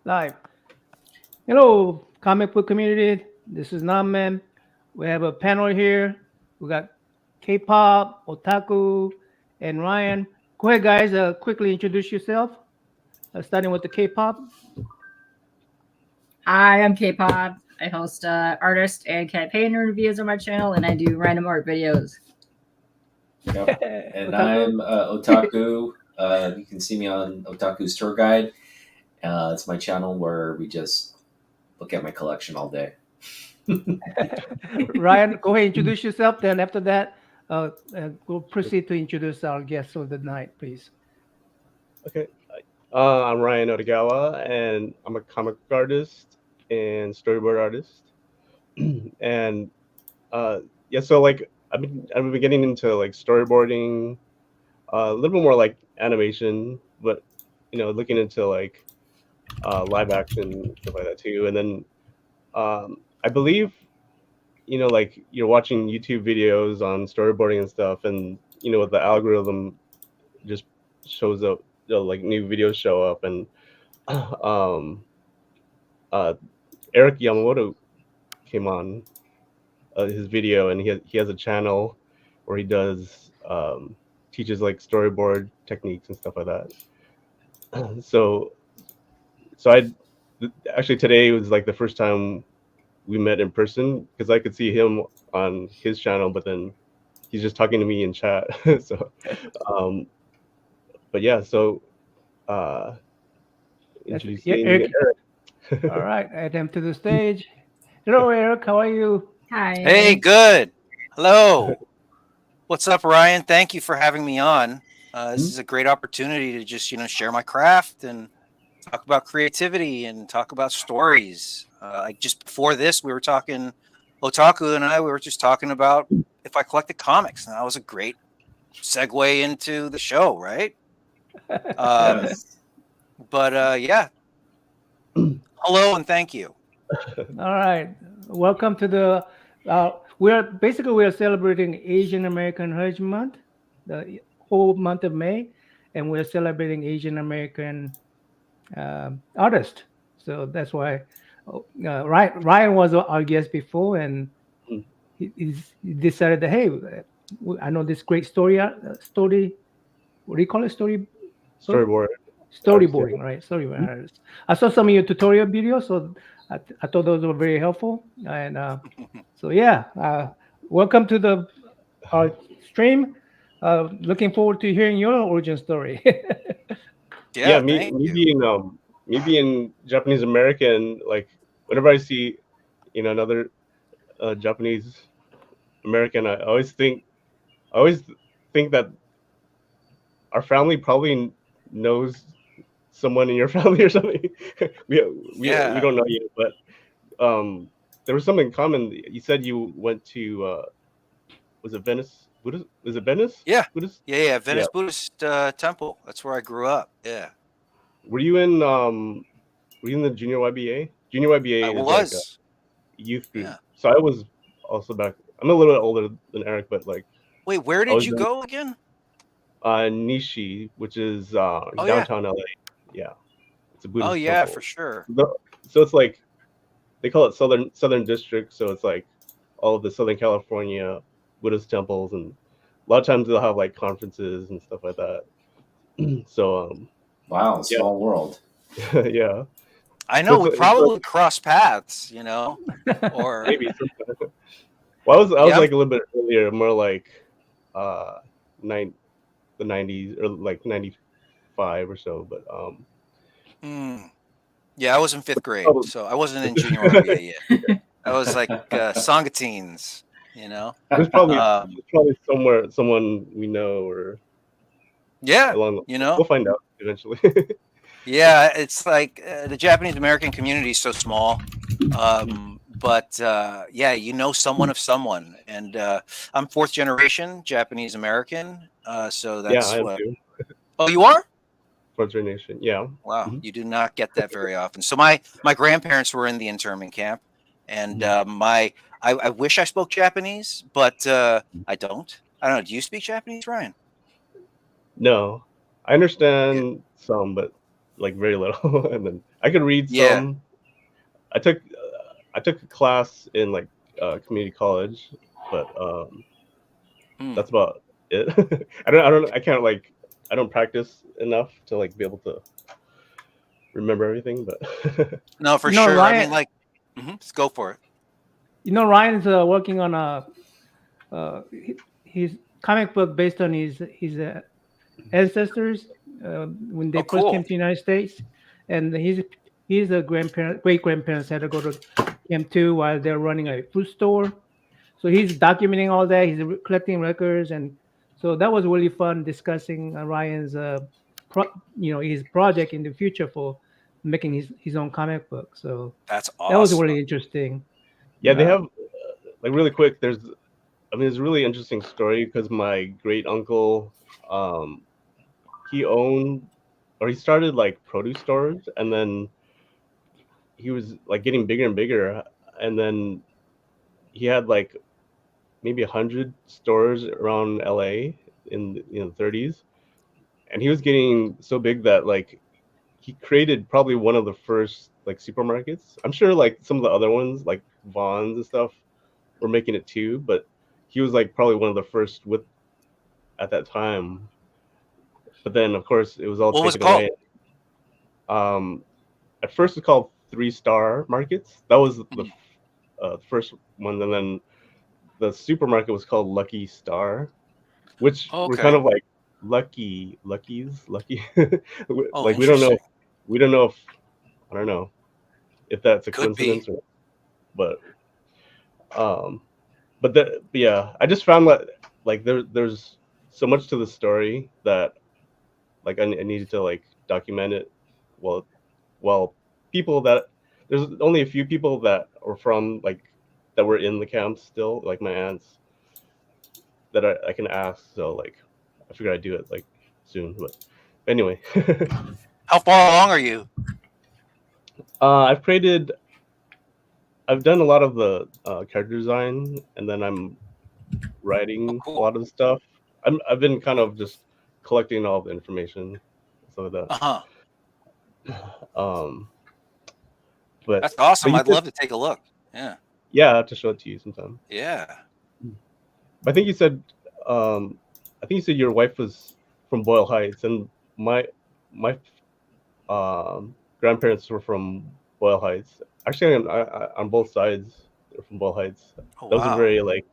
Live. Hello, comic book community. This is NammaN. We have a panel here. We got K-pop, Otaku, and Ryan. Go ahead, guys. Quickly introduce yourself. Starting with the K-pop. Hi, I'm K-pop. I host artist and campaign reviews on my channel, and I do random art videos. Yep. And Otaku? I'm Otaku. You can see me on Otaku's Tour Guide. It's my channel where we just look at my collection all day. Ryan, go ahead, introduce yourself. Then after that, we'll proceed to introduce our guests of the night, please. Okay. I'm Ryan Otogawa, and I'm a comic book artist and storyboard artist. And yeah, so like I've been getting into like storyboarding, a little bit more like animation, but looking into like live action stuff like that too. And then I believe like you're watching YouTube videos on storyboarding and stuff, and with the algorithm just shows up, like new videos show up, and um Eric Yamamoto came on his video, and he has a channel where he does teaches like storyboard techniques and stuff like that. so I actually today was like the first time we met in person, because I could see him on his channel, but then he's just talking to me in chat. So but yeah, so introducing Eric. Eric. All right, add him to the stage. Hello, Eric. How are you? Hi. Hey, good. Hello. What's up, Ryan? Thank you for having me on. This is a great opportunity to just, share my craft and talk about creativity and talk about stories. Like just before this, we were talking, Otaku and I, we were just talking about if I collected comics, and that was a great segue into the show, right? Yes. But yeah, hello and thank you. All right, welcome to the. We are celebrating Asian American Heritage Month, the whole month of May, and we're celebrating Asian American artists. So that's why Ryan was our guest before, and he decided that, hey, I know this great story. What do you call it? Storyboard. Storyboarding, right? Storyboard artist. I saw some of your tutorial videos, so I thought those were very helpful. And so yeah, welcome to our stream. Looking forward to hearing your origin story. Yeah, Thank me you. being Japanese American, like whenever I see another Japanese American, I always think that our family probably knows someone in your family or something. we don't know you, but there was something common. You said you went to was it Venice? Buddhist? Was it Venice? Yeah. Buddhist? Yeah. Venice Buddhist Temple. That's where I grew up. Yeah. Were you in the junior YBA? Junior YBA I is was. like a youth group. Yeah. So I was also back. I'm a little bit older than Eric, but like Wait, where I did was you go again? Nishi, which is downtown LA. Yeah, it's a Buddhist Oh yeah, temple. for sure. So it's like they call it Southern District. So it's like all of the Southern California Buddhist temples, and a lot of times they'll have like conferences and stuff like that. So Wow, small world. yeah. I know So we probably cross paths, or maybe. Well, I was Yeah. like a little bit earlier, more like the 90s or like 95 or so, but Yeah, I was in 5th grade, Oh. so I wasn't in junior YBA yet. I was like Songatines, There's probably someone we know, or Yeah, along we'll find out eventually. Yeah, it's like the Japanese American community is so small. But yeah, someone of someone, and I'm 4th generation Japanese American, so that's I am what. too. Oh, you are? 4th generation, yeah. Wow, you do not get that very often. So my grandparents were in the internment camp, and I wish I spoke Japanese, but I don't. I don't know. Do you speak Japanese, Ryan? No, I understand some, but like very little, and then I could read Yeah. some. I took a class in like community college, but that's about it. I can't like I don't practice enough to like be able to remember everything, but No, for You know, sure. I Ryan- mean, like, let's go for it. You know, Ryan's working on his comic book based on his ancestors when they Oh, first cool. came to the United States, and his great grandparents had to go to camp too while they're running a food store. So he's documenting all that. He's collecting records, and so that was really fun discussing Ryan's his project in the future for making his own comic book. So That's that was awesome. really interesting. yeah, they have like really quick. There's a really interesting story because my great uncle, he owned or he started like produce stores, and then he was like getting bigger and bigger, and then he had like maybe 100 stores around LA in the 30s, and he was getting so big that like he created probably one of the first like supermarkets. I'm sure like some of the other ones like Vaughn's and stuff were making it too, but he was like probably one of the first with at that time. But then of course it was all What was taken it away. At first it's called 3-Star Markets. That was the first one, and then the supermarket was called Lucky Star, which were kind of like lucky. Like we don't know. We don't know if I don't know if that's a coincidence or, but yeah, I just found that like there's so much to the story that like I needed to like document it. Well, people that there's only a few people that are from like that were in the camp still, like my aunts, that I can ask. So like I figured I'd do it like soon. But anyway, How far along are you? I've done a lot of the character design, and then I'm writing a lot of the stuff. I've been kind of just collecting all the information, stuff like that. But that's awesome. I'd love to take a look. Yeah. Yeah, I have to show it to you sometime. Yeah. I think you said your wife was from Boyle Heights, and my grandparents were from Boyle Heights. Actually, on both sides, they're from Boyle Heights. Oh, that was a very like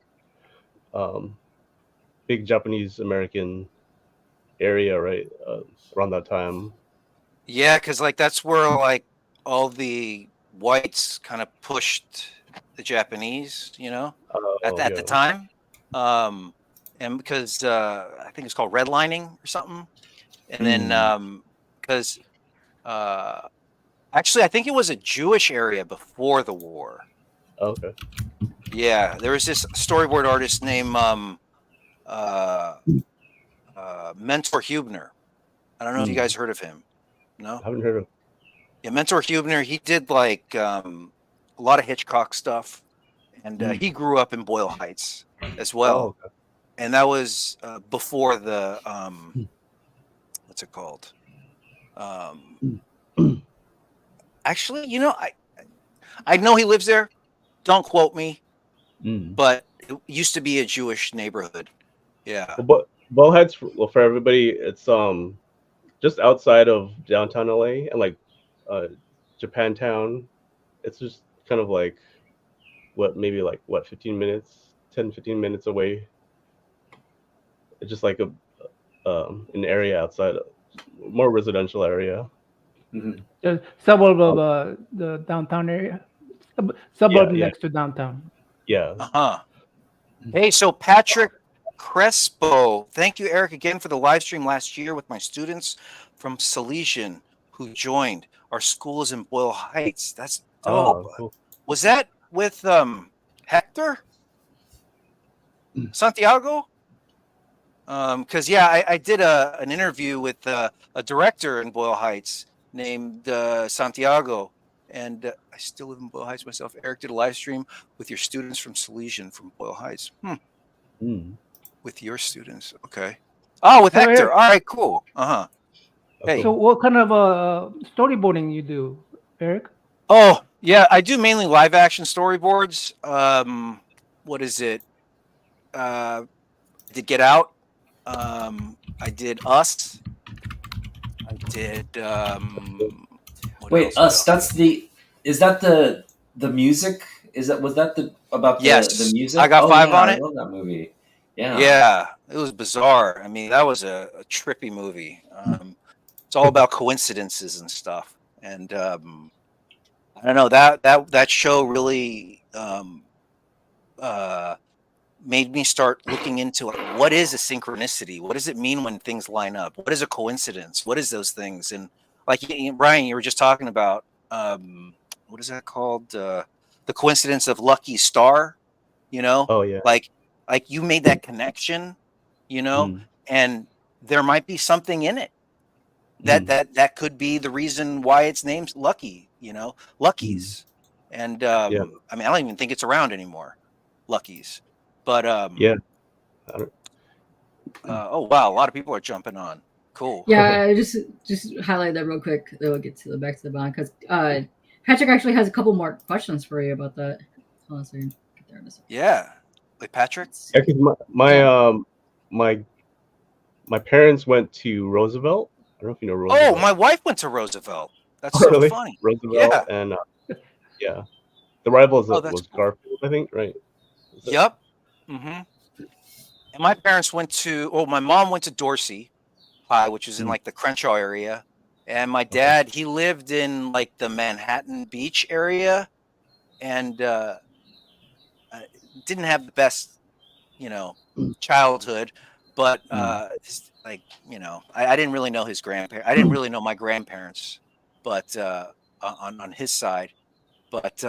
big Japanese American area, right? Around that time. Yeah, because like that's where like all the whites kind of pushed the Japanese, at the time. And because I think it's called redlining or something. And then because actually I think it was a Jewish area before the war. Okay. Yeah, there was this storyboard artist named Mentor Hubner. I don't know if you guys heard of him. No? I haven't heard of. Yeah, Mentor Hubner, he did like a lot of Hitchcock stuff. And he grew up in Boyle Heights as well. Oh, okay. And that was before the what's it called? Actually, I know he lives there. Don't quote me, but it used to be a Jewish neighborhood. Yeah. But Boyle Heights, for everybody, it's just outside of downtown LA, and like Japantown. It's just kind of like 15 minutes away. It's just like an area outside, more residential area. The suburb of the downtown area, suburb next to downtown. Yeah. Hey, so Patrick Crespo, thank you, Eric, again for the live stream last year with my students from Salesian who joined. Our school is in Boyle Heights. That's dope. Cool. Was that with Hector Santiago? Because I did an interview with a director in Boyle Heights named Santiago, and I still live in Boyle Heights myself. Eric did a live stream with your students from Salesian from Boyle Heights. With your students, okay. Oh, with Hector. All right, cool. Hey. So what kind of storyboarding you do, Eric? Oh, yeah, I do mainly live action storyboards. What is it? I did Get Out. I did Us. I did what Wait, else? Us. That's the. Is that the music? Was that the about the Yes, music? I got Oh 5 yeah, on I it. love that movie. Yeah. Yeah, it was bizarre. I mean, that was a trippy movie. It's all about coincidences and stuff. And I don't know, that show really made me start looking into like, what is a synchronicity? What does it mean when things line up? What is a coincidence? What is those things? And like Brian, you were just talking about what is that called? The coincidence of lucky star. You know, Oh yeah. like you made that connection. You know, Mm. and there might be something in it Mm. that could be the reason why it's named Lucky. You know, Luckies. And I mean, I don't even think it's around anymore. Luckies. But Yeah. oh wow, a lot of people are jumping on. Cool. Yeah, just highlight that real quick. Then we'll get to the back to the bond because Patrick actually has a couple more questions for you about that. Hold on a second. Get there in a second. Yeah, like Patrick. Yeah, because my parents went to Roosevelt. I don't know if you know Roosevelt. Oh, my wife went to Roosevelt. That's Oh, so really? funny. Roosevelt Yeah. and yeah, the rival Oh, that's was cool. Garfield, I think, right? Yep. Mm-hmm. And my parents went to. Oh, my mom went to Dorsey High, which is in like the Crenshaw area, and my dad he lived in like the Manhattan Beach area, and didn't have the best, you know, childhood, but like you know, I didn't really know his grandparents. I didn't really know my grandparents, but on his side, but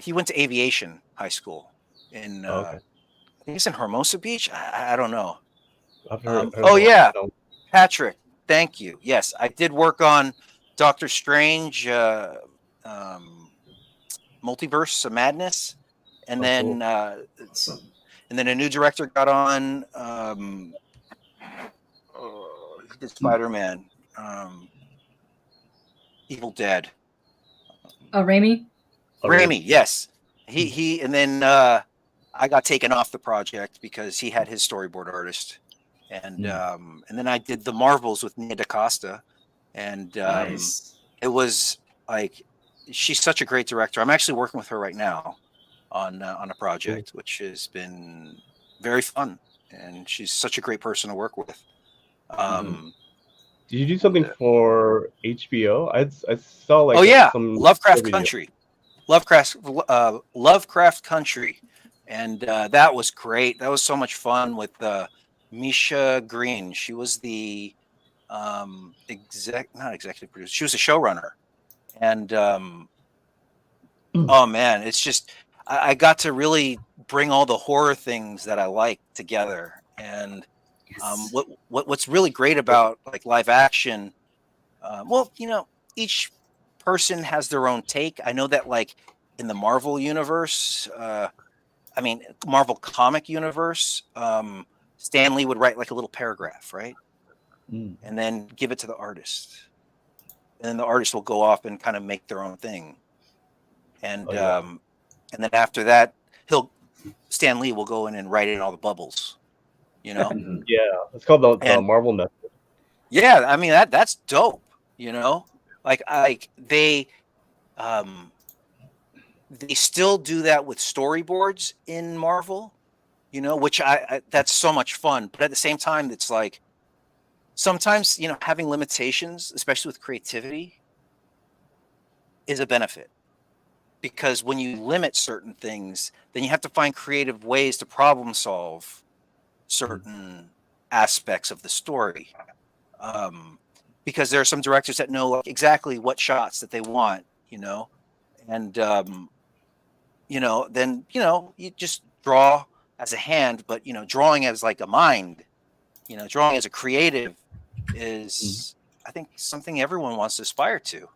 he went to aviation high school in Okay. I think it's in Hermosa Beach. I don't know. I've heard Oh of yeah, that. Patrick. Thank you. Yes, I did work on Doctor Strange, Multiverse of Madness, and then Awesome. and then a new director got on. He did Spider-Man, Evil Dead. Raimi. Raimi, yes. He and then I got taken off the project because he had his storyboard artist, and then I did the Marvels with Nia DaCosta, and Nice. it was like she's such a great director. I'm actually working with her right now on a project, which has been very fun, and she's such a great person to work with. Did you do something for HBO? I saw like oh yeah, some Lovecraft video. Country, Lovecraft Country, and that was great. That was so much fun with Misha Green. She was the not executive producer. She was a showrunner, and oh man, it's just I got to really bring all the horror things that I like together. And what's really great about like live action, well, you know, each person has their own take. I know that like in the Marvel universe, I mean Marvel comic universe, Stan Lee would write like a little paragraph, right? And then give it to the artist. And then the artist will go off and kind of make their own thing. And and then after that, Stan Lee will go in and write in all the bubbles, you know? Yeah, it's called the Marvel method. Yeah, I mean that's dope, you know? Like they still do that with storyboards in Marvel, you know, which I that's so much fun. But at the same time, it's like sometimes, you know, having limitations, especially with creativity, is a benefit. Because when you limit certain things, then you have to find creative ways to problem solve certain aspects of the story. Because there are some directors that know like exactly what shots that they want, you know, and you know, then you know you just draw as a hand, but you know, drawing as like a mind, you know, drawing as a creative is, I think, something everyone wants to aspire to.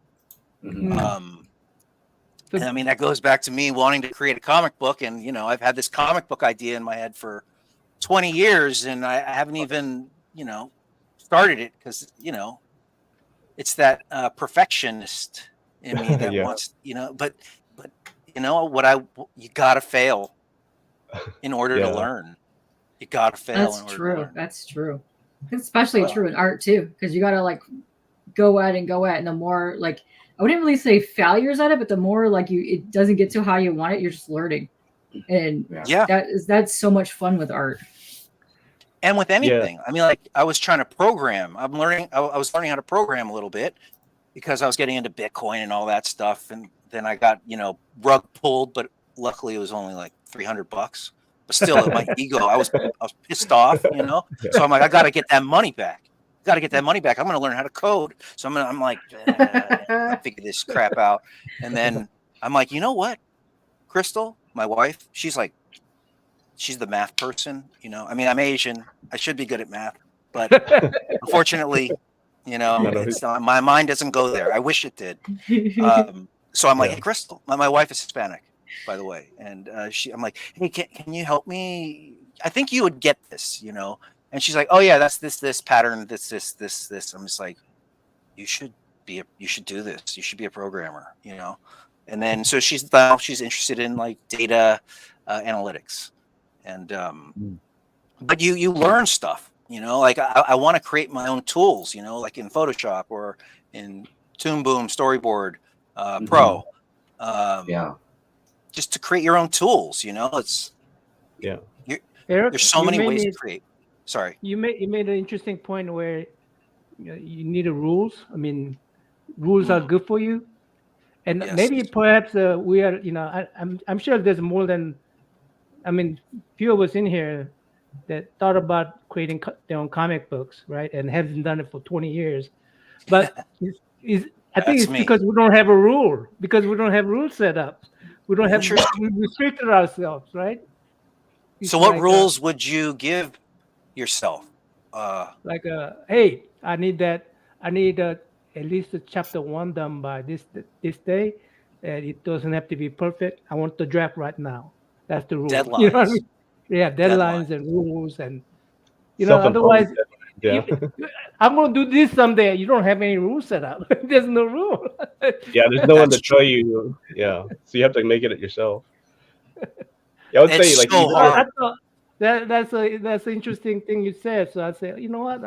And I mean, that goes back to me wanting to create a comic book. And, you know, I've had this comic book idea in my head for 20 years and I haven't even, you know, started it because it's that perfectionist in me that Yeah. wants but you gotta fail in order to Yeah. learn. You gotta fail That's in order to true. learn. That's true. It's especially Well- true in art too, because you gotta like go at and go at, and the more like I wouldn't really say failures at it, but the more like it doesn't get to how you want it, you're just learning, and Yeah. that's so much fun with art. And with anything, I mean, like I was trying to program. I was learning how to program a little bit because I was getting into Bitcoin and all that stuff. And then I got, rug pulled, but luckily it was only like $300. But still, my ego, I was pissed off, So I'm like, I got to get that money back. I'm going to learn how to code. So I'm like, I figure this crap out. And then I'm like, you know what, Crystal, my wife, she's the math person, I mean, I'm Asian. I should be good at math, but unfortunately, it's not, my mind doesn't go there. I wish it did. So I'm like, hey, Crystal, my wife is Hispanic, by the way. And I'm like, hey, can you help me? I think you would get this, And she's like, oh yeah, that's this pattern, this. I'm just like, you should do this. You should be a programmer, And then, so she's interested in like data analytics. And but you learn stuff, like I want to create my own tools, like in Photoshop or in Toon Boom, Storyboard Pro, just to create your own tools. It's Eric, there's so many ways to create. Sorry, you made an interesting point where you need rules. I mean, rules are good for you, and Yes. maybe perhaps we are. I'm sure there's more than. I mean, few of us in here that thought about creating their own comic books, right? And haven't done it for 20 years. But I think That's it's me. because we don't have a rule, because we don't have rules set up. We don't have, we restricted ourselves, right? It's so what like, rules would you give yourself? Hey, I need at least a chapter 1 done by this day. And it doesn't have to be perfect. I want the draft right now. That's the rule. Deadlines. You know what I mean? Yeah, deadlines and rules, and Self-imposed otherwise, deadlines, I'm gonna do this someday. You don't have any rules set up. There's no rule. yeah. There's no one to That's true. tell you. Yeah, so you have to make it yourself. Yeah, I would It's say like so even- hard. I thought that's an interesting thing you said. So I said, you know what?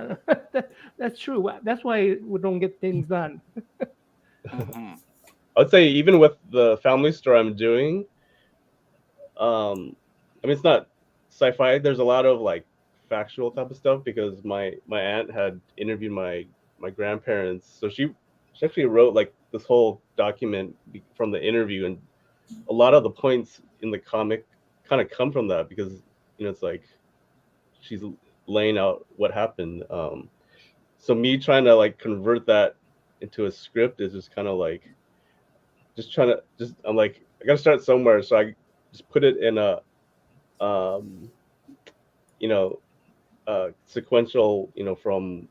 That's true. That's why we don't get things done. Mhm. I would say even with the family store I'm doing, I mean it's not sci-fi. There's a lot of like factual type of stuff because my aunt had interviewed my grandparents, so she actually wrote like this whole document from the interview, and a lot of the points in the comic kind of come from that because it's like she's laying out what happened. So me trying to like convert that into a script is just kind of like I'm like I gotta start somewhere, so I just put it in a sequential, from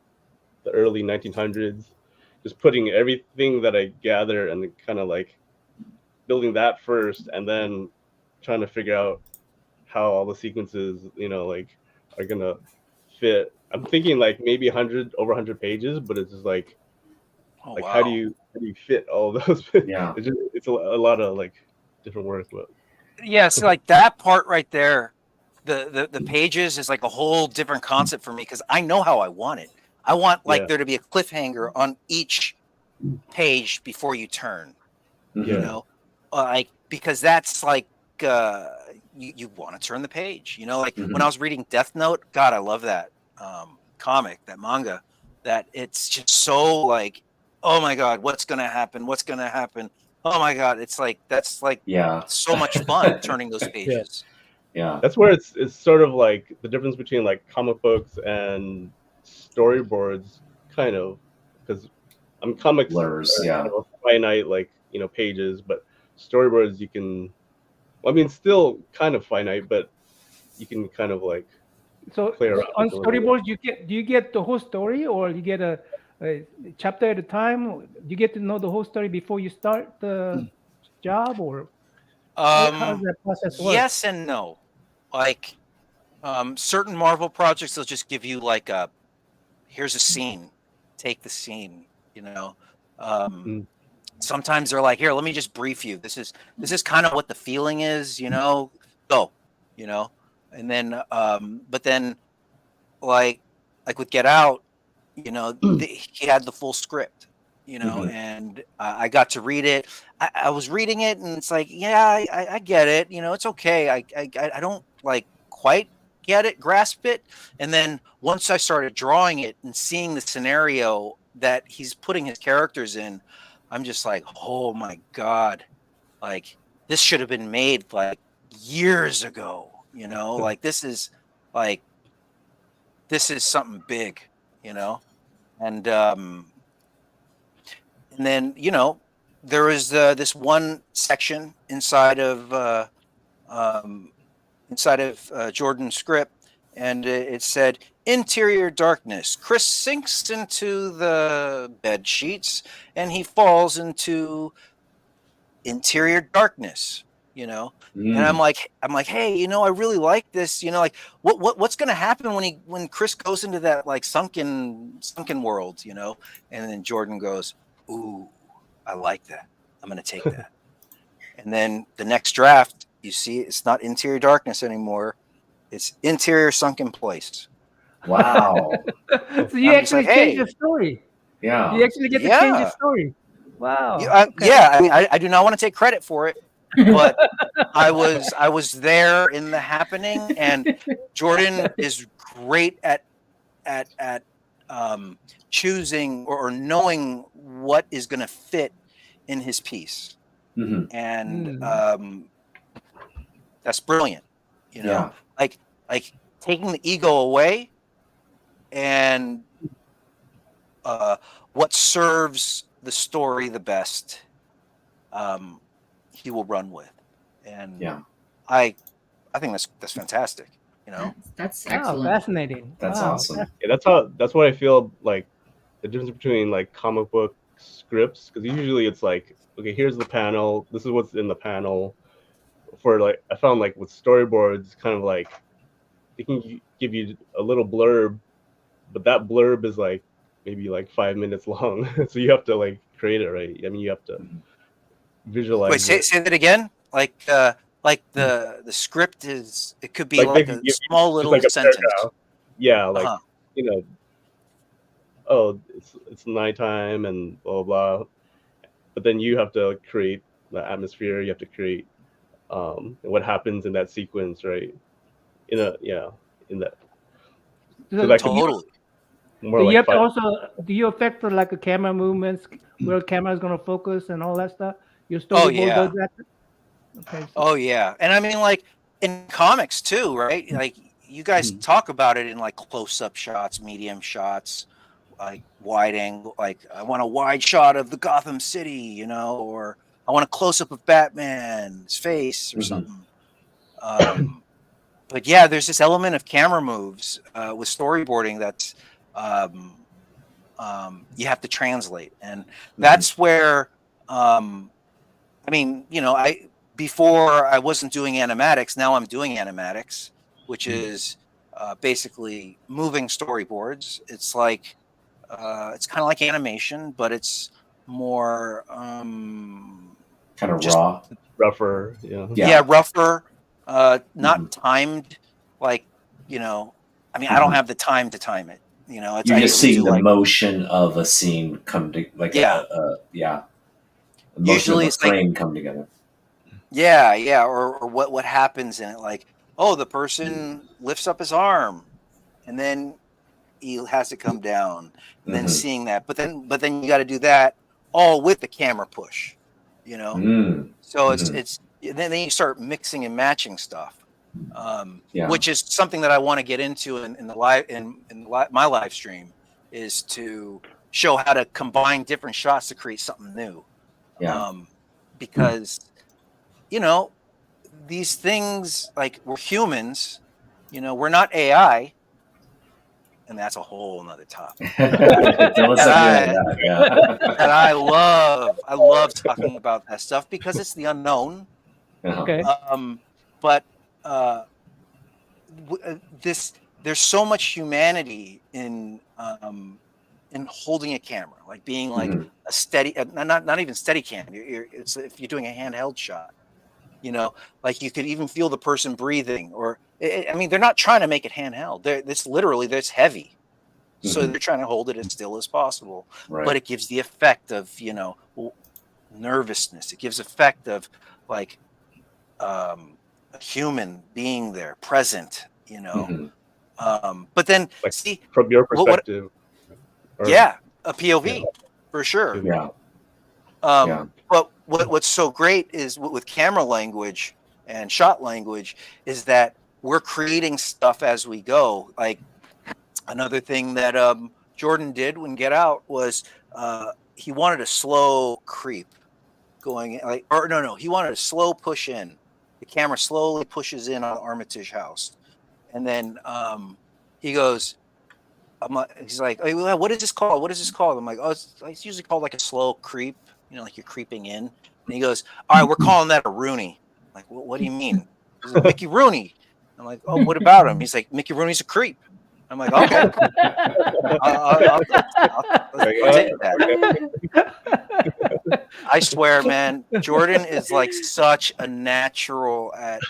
the early 1900s, just putting everything that I gather and kind of like building that first, and then trying to figure out how all the sequences, like are gonna fit. I'm thinking like maybe over 100 pages, but it's just like, Oh, like wow. how do you fit all those? Yeah. It's a lot of like different work, but Yeah, so like that part right there, the pages is like a whole different concept for me because I know how I want it. I want like Yeah. there to be a cliffhanger on each page before you turn. Yeah. Like because that's like you want to turn the page. Like when I was reading Death Note, God, I love that comic, that manga. That it's just so like, oh my God, what's gonna happen? What's gonna happen? Oh my God, it's like that's like so much fun turning those pages. Yeah. That's where it's sort of like the difference between like comic books and storyboards, kind of, because comics Blurs, are yeah. kind of finite, like pages, but storyboards you can, I mean, still kind of finite, but you can kind of like So play around on with it a little storyboards, do you get the whole story, or you get a chapter at a time? You get to know the whole story before you start the job, or how does that process work? Yes and no. Like certain Marvel projects, they'll just give you like here's a scene, take the scene, Mm. sometimes they're like, here, let me just brief you. This is kind of what the feeling is, go, and then, but then like with Get Out, he had the full script, and I got to read it. I was reading it and it's like, yeah, I get it. It's okay. I don't like quite get it, grasp it. And then once I started drawing it and seeing the scenario that he's putting his characters in, I'm just like, oh my God, like this should have been made like years ago, like this is something big, and then, there was this one section inside of Jordan's script, and it said, interior darkness. Chris sinks into the bed sheets and he falls into interior darkness, and I'm like, hey, I really like this, like what's going to happen when Chris goes into that like sunken world, and then Jordan goes, ooh, I like that. I'm going to take that. And then the next draft, you see, it's not interior darkness anymore. It's interior sunken place. Wow. So you I'm just actually like, changed hey. the story. Yeah. You actually get to change the story. Wow. Okay. Yeah. I mean, I do not want to take credit for it, but I was there in the happening, and Jordan is great at choosing or knowing what is going to fit in his piece, and that's brilliant. Yeah. like taking the ego away, and what serves the story the best, he will run with, and Yeah. I think that's fantastic. That's Wow, excellent. fascinating. That's Wow. awesome. Yeah, that's what I feel like the difference between like comic book scripts, because usually it's like, okay, here's the panel, this is what's in the panel. For like, I found like with storyboards, kind of like they can give you a little blurb, but that blurb is like maybe like 5 minutes long, so you have to like create it, right? I mean, you have to visualize. Wait, say that again. Like the script is, it could be like a small little like a sentence. paragraph. Yeah, like oh, it's nighttime and blah blah. But then you have to create the atmosphere. You have to create what happens in that sequence, right? In that. So that Totally. More Do like you have to also, do you affect for like a camera movements, where the camera is going to focus and all that stuff? Your storyboard does that? Okay. So. Oh yeah, and I mean, like in comics too, right? Like you guys talk about it in like close-up shots, medium shots, like wide angle. Like I want a wide shot of the Gotham City, or I want a close-up of Batman's face or something. But yeah, there's this element of camera moves with storyboarding that's you have to translate, and that's where I mean, before I wasn't doing animatics. Now I'm doing animatics, which is basically moving storyboards. It's like it's kind of like animation, but it's more kind of raw, rougher. Rougher. Not timed, like I mean, I don't have the time to time it. It's, you're just seeing the motion of a scene come to usually it's frame come together. Or what happens in it, like, oh, the person lifts up his arm and then he has to come down, and then seeing that, but then you got to do that all with the camera push, so it's then you start mixing and matching stuff, which is something that I want to get into in the live my live stream, is to show how to combine different shots to create something new. Because these things, like, we're humans, we're not AI, and that's a whole nother topic. And I love talking about that stuff because it's the unknown. Okay. But this there's so much humanity in holding a camera, like being like a steady, not even steady cam. It's if you're doing a handheld shot, like you could even feel the person breathing, or I mean, they're not trying to make it handheld. This literally, that's heavy, so they're trying to hold it as still as possible. Right. But it gives the effect of nervousness. It gives effect of like a human being there, present. But then Like, see from your perspective. yeah, a POV for sure. Yeah. But what's so great is with camera language and shot language is that we're creating stuff as we go. Like another thing that Jordan did when Get Out was he wanted a slow creep going like, or no, he wanted a slow push in. The camera slowly pushes in on Armitage House, and then he goes. He's like, hey, what is this called? What is this called? I'm like, oh, it's usually called like a slow creep, like you're creeping in. And he goes, all right, we're calling that a Rooney. I'm like, what do you mean? He's like, Mickey Rooney. I'm like, oh, what about him? He's like, Mickey Rooney's a creep. I'm like, okay. I'll take that. I swear, man, Jordan is like such a natural at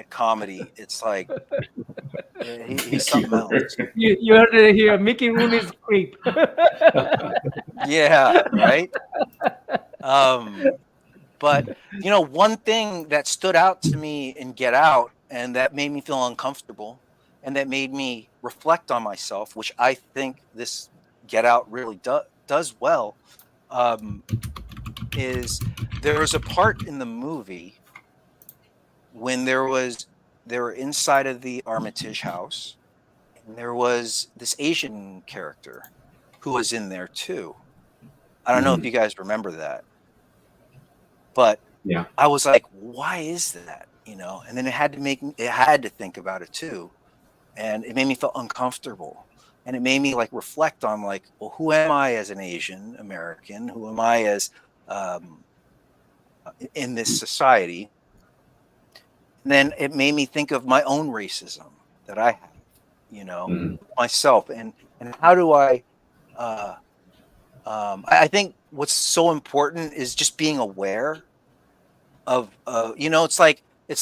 comedy. It's like he's something else. You heard it here, Mickey Rooney's creep. Yeah, right. But one thing that stood out to me in Get Out, and that made me feel uncomfortable, and that made me reflect on myself, which I think this Get Out really does well, is there was a part in the movie when they were inside of the Armitage House, and there was this Asian character who was in there too. I don't know if you guys remember that, but yeah, I was like, why is that? And then it had to think about it too, and it made me feel uncomfortable, and it made me like reflect on like, well, who am I as an Asian American? Who am I as in this society? And then it made me think of my own racism that I have, myself, and how do I think what's so important is just being aware of, it's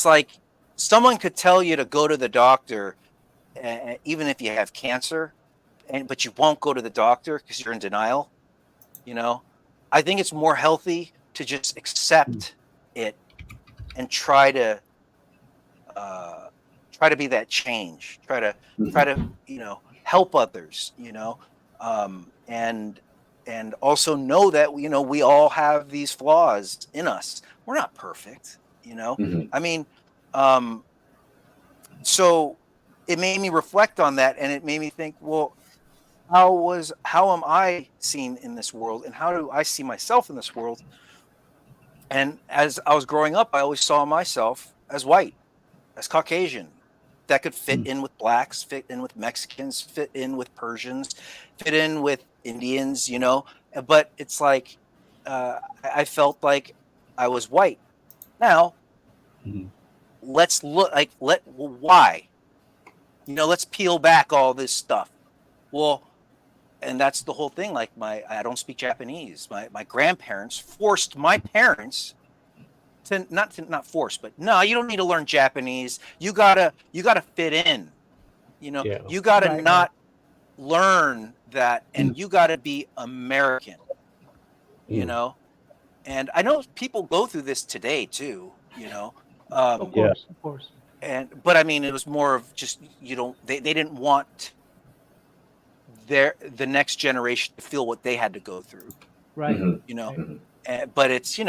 like someone could tell you to go to the doctor, even if you have cancer, but you won't go to the doctor because you're in denial. I think it's more healthy to just accept it and try to be that change, try to help others, and also know that we all have these flaws in us. We're not perfect, I mean, so it made me reflect on that, and it made me think, well, how am I seen in this world, and how do I see myself in this world? And as I was growing up, I always saw myself as white, as Caucasian, that could fit in with blacks, fit in with Mexicans, fit in with Persians, fit in with Indians, but it's like I felt like I was white. Now let's look like why, let's peel back all this stuff. Well, and that's the whole thing. Like I don't speak Japanese. My grandparents forced my parents to not force, but no, you don't need to learn Japanese. You gotta fit in. You gotta not learn that, and you gotta be American. And I know people go through this today too. Of course. But I mean, it was more of just they didn't want the next generation to feel what they had to go through, Right. But it's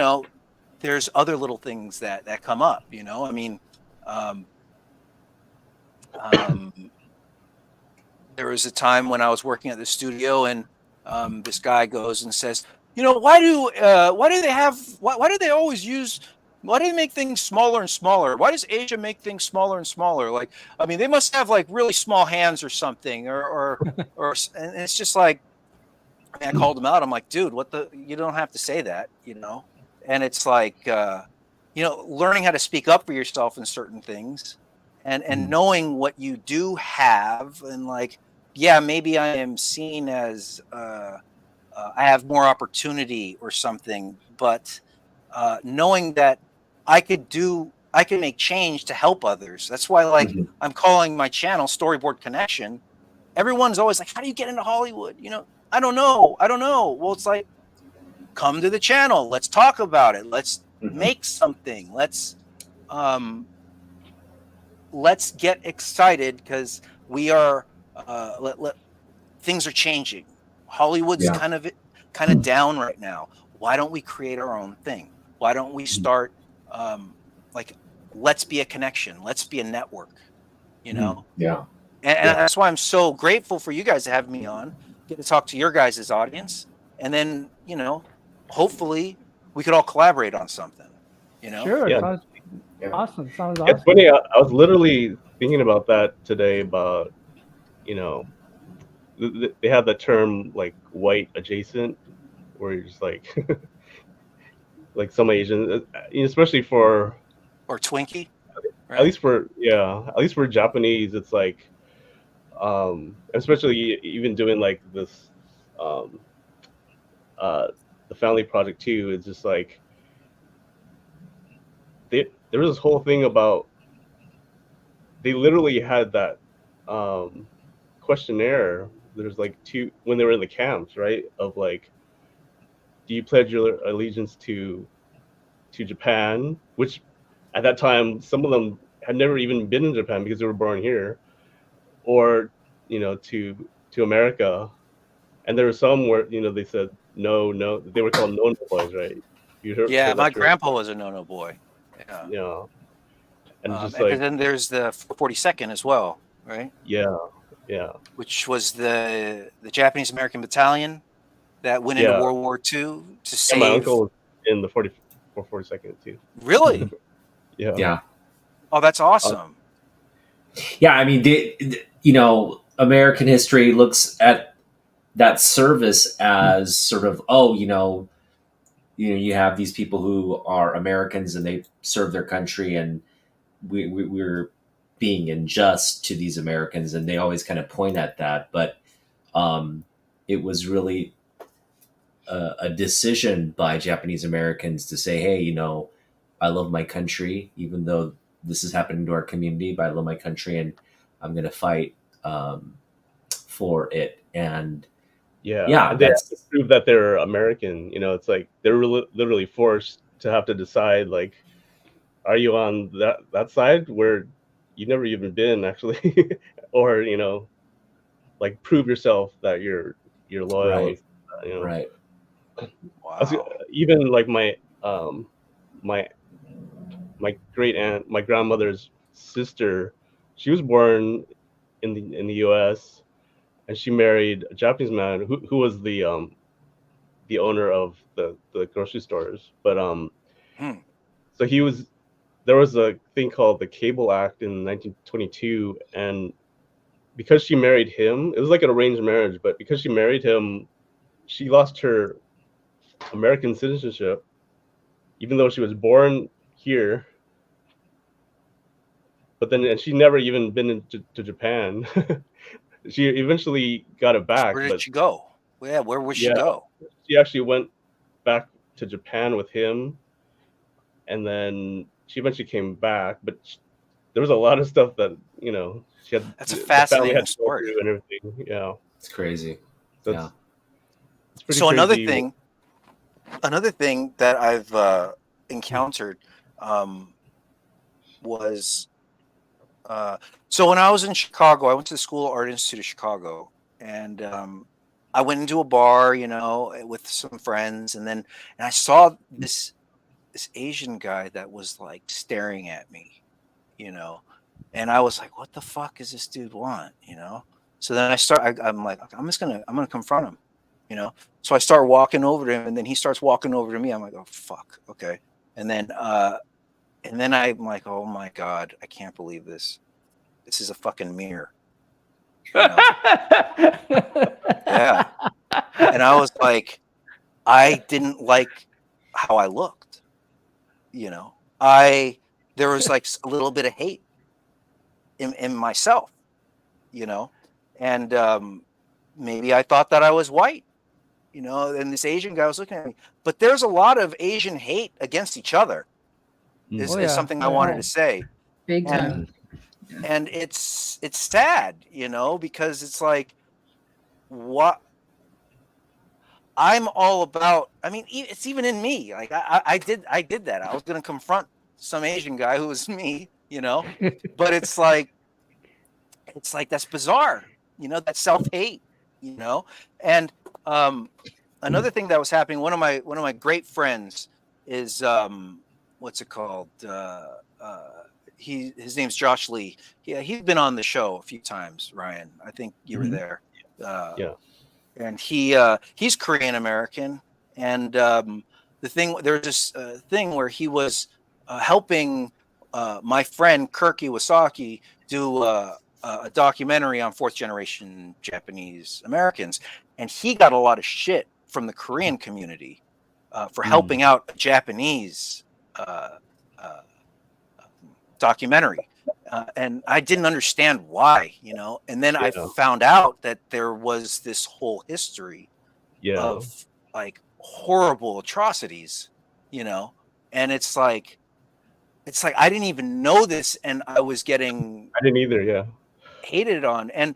there's other little things that come up, I mean, there was a time when I was working at the studio, and this guy goes and says, why do they make things smaller and smaller? Why does Asia make things smaller and smaller? Like, I mean, they must have like really small hands or something, or and it's just like, I called him out. I'm like, dude, you don't have to say that, And it's like, learning how to speak up for yourself in certain things, and knowing what you do have, and like, yeah, maybe I am seen as I have more opportunity or something, but knowing that I can make change to help others. That's why, like, Mhm. I'm calling my channel Storyboard Connection. Everyone's always like, how do you get into Hollywood? I don't know. Well, it's like, come to the channel. Let's talk about it. Let's Mhm. make something. Let's get excited because we are things are changing. Hollywood's Yeah. kind of down right now. Why don't we create our own thing? Why don't we start like, let's be a connection, let's be a network, Yeah. and Yeah. that's why I'm so grateful for you guys to have me on, get to talk to your guys' audience, and then hopefully we could all collaborate on something. Sure. Yeah. Sounds Yeah. awesome. Sounds It's awesome. funny. I was literally thinking about that today. About they have the term like white adjacent, where you're just like like some Asian, especially for Or Twinkie, at least for Japanese, it's like especially even doing like this um the family project too. It's just like there was this whole thing about they literally had that questionnaire. There's like two when they were in the camps, right? Of like, do you pledge your allegiance to Japan? Which at that time some of them had never even been in Japan because they were born here, or to America. And there were some where they said no, no. They were called no boys, right? You heard yeah, that my term? grandpa was a no boy. Yeah. Yeah, and just And like then there's the 42nd as well, right? yeah, yeah, Which was the Japanese American battalion that went into yeah. World War II to Yeah, save. my uncle was in the 42nd too. Really? Yeah. Yeah. Oh, that's awesome. Yeah. I mean, American history looks at that service as sort of, you have these people who are Americans and they serve their country, and we're being unjust to these Americans, and they always kind of point at that. But it was really a decision by Japanese Americans to say, hey, I love my country, even though this is happening to our community, but I love my country and I'm going to fight for it. And Yeah, and they have that's to prove that they're American. It's like they're literally forced to have to decide, like, are you on that side where you've never even been actually, or like prove yourself that you're loyal. right, right. Wow. Even like my my great aunt, my grandmother's sister, she was born in the U.S. and she married a Japanese man who was the owner of the grocery stores. But so there was a thing called the Cable Act in 1922, and because she married him, it was like an arranged marriage, but because she married him, she lost her American citizenship, even though she was born here. But then, and she never even been to Japan. She eventually got it back, Where did but she go? Yeah, where would she yeah, go? she actually went back to Japan with him, and then she eventually came back. But there was a lot of stuff that she had. That's a The family fascinating had to go story. through and everything. Yeah, It's crazy. so Yeah. it's pretty So another crazy. thing that I've encountered was so when I was in Chicago, I went to the School of Art Institute of Chicago, and I went into a bar, with some friends, and I saw this Asian guy that was like staring at me, and I was like, what the fuck does this dude want, So then I'm like, I'm gonna confront him, So I start walking over to him, and then he starts walking over to me. I'm like, oh fuck, okay. And then I'm like, oh my God, I can't believe this. This is a fucking mirror. Yeah. And I was like, I didn't like how I looked. There was like a little bit of hate. in myself, you know, and maybe I thought that I was white, you know, and this Asian guy was looking at me. But there's a lot of Asian hate against each other. Is something I wanted to say. Big time. And it's sad, you know, because it's like, what I'm all about. I mean, it's even in me. Like I did that. I was going to confront some Asian guy who was me, you know, but it's like that's bizarre, you know, that self-hate, you know. And another thing that was happening, one of my great friends is what's it called? His name's Josh Lee. Yeah, he's been on the show a few times, Ryan. I think you were there. Yeah. And he's Korean American. And there's this thing where he was helping my friend Kirk Iwasaki do a documentary on fourth generation Japanese Americans, and he got a lot of shit from the Korean community for helping out a Japanese documentary. And I didn't understand why, you know, and then I found out that there was this whole history of like horrible atrocities, you know, and it's like I didn't even know this, and I didn't either, hated on, and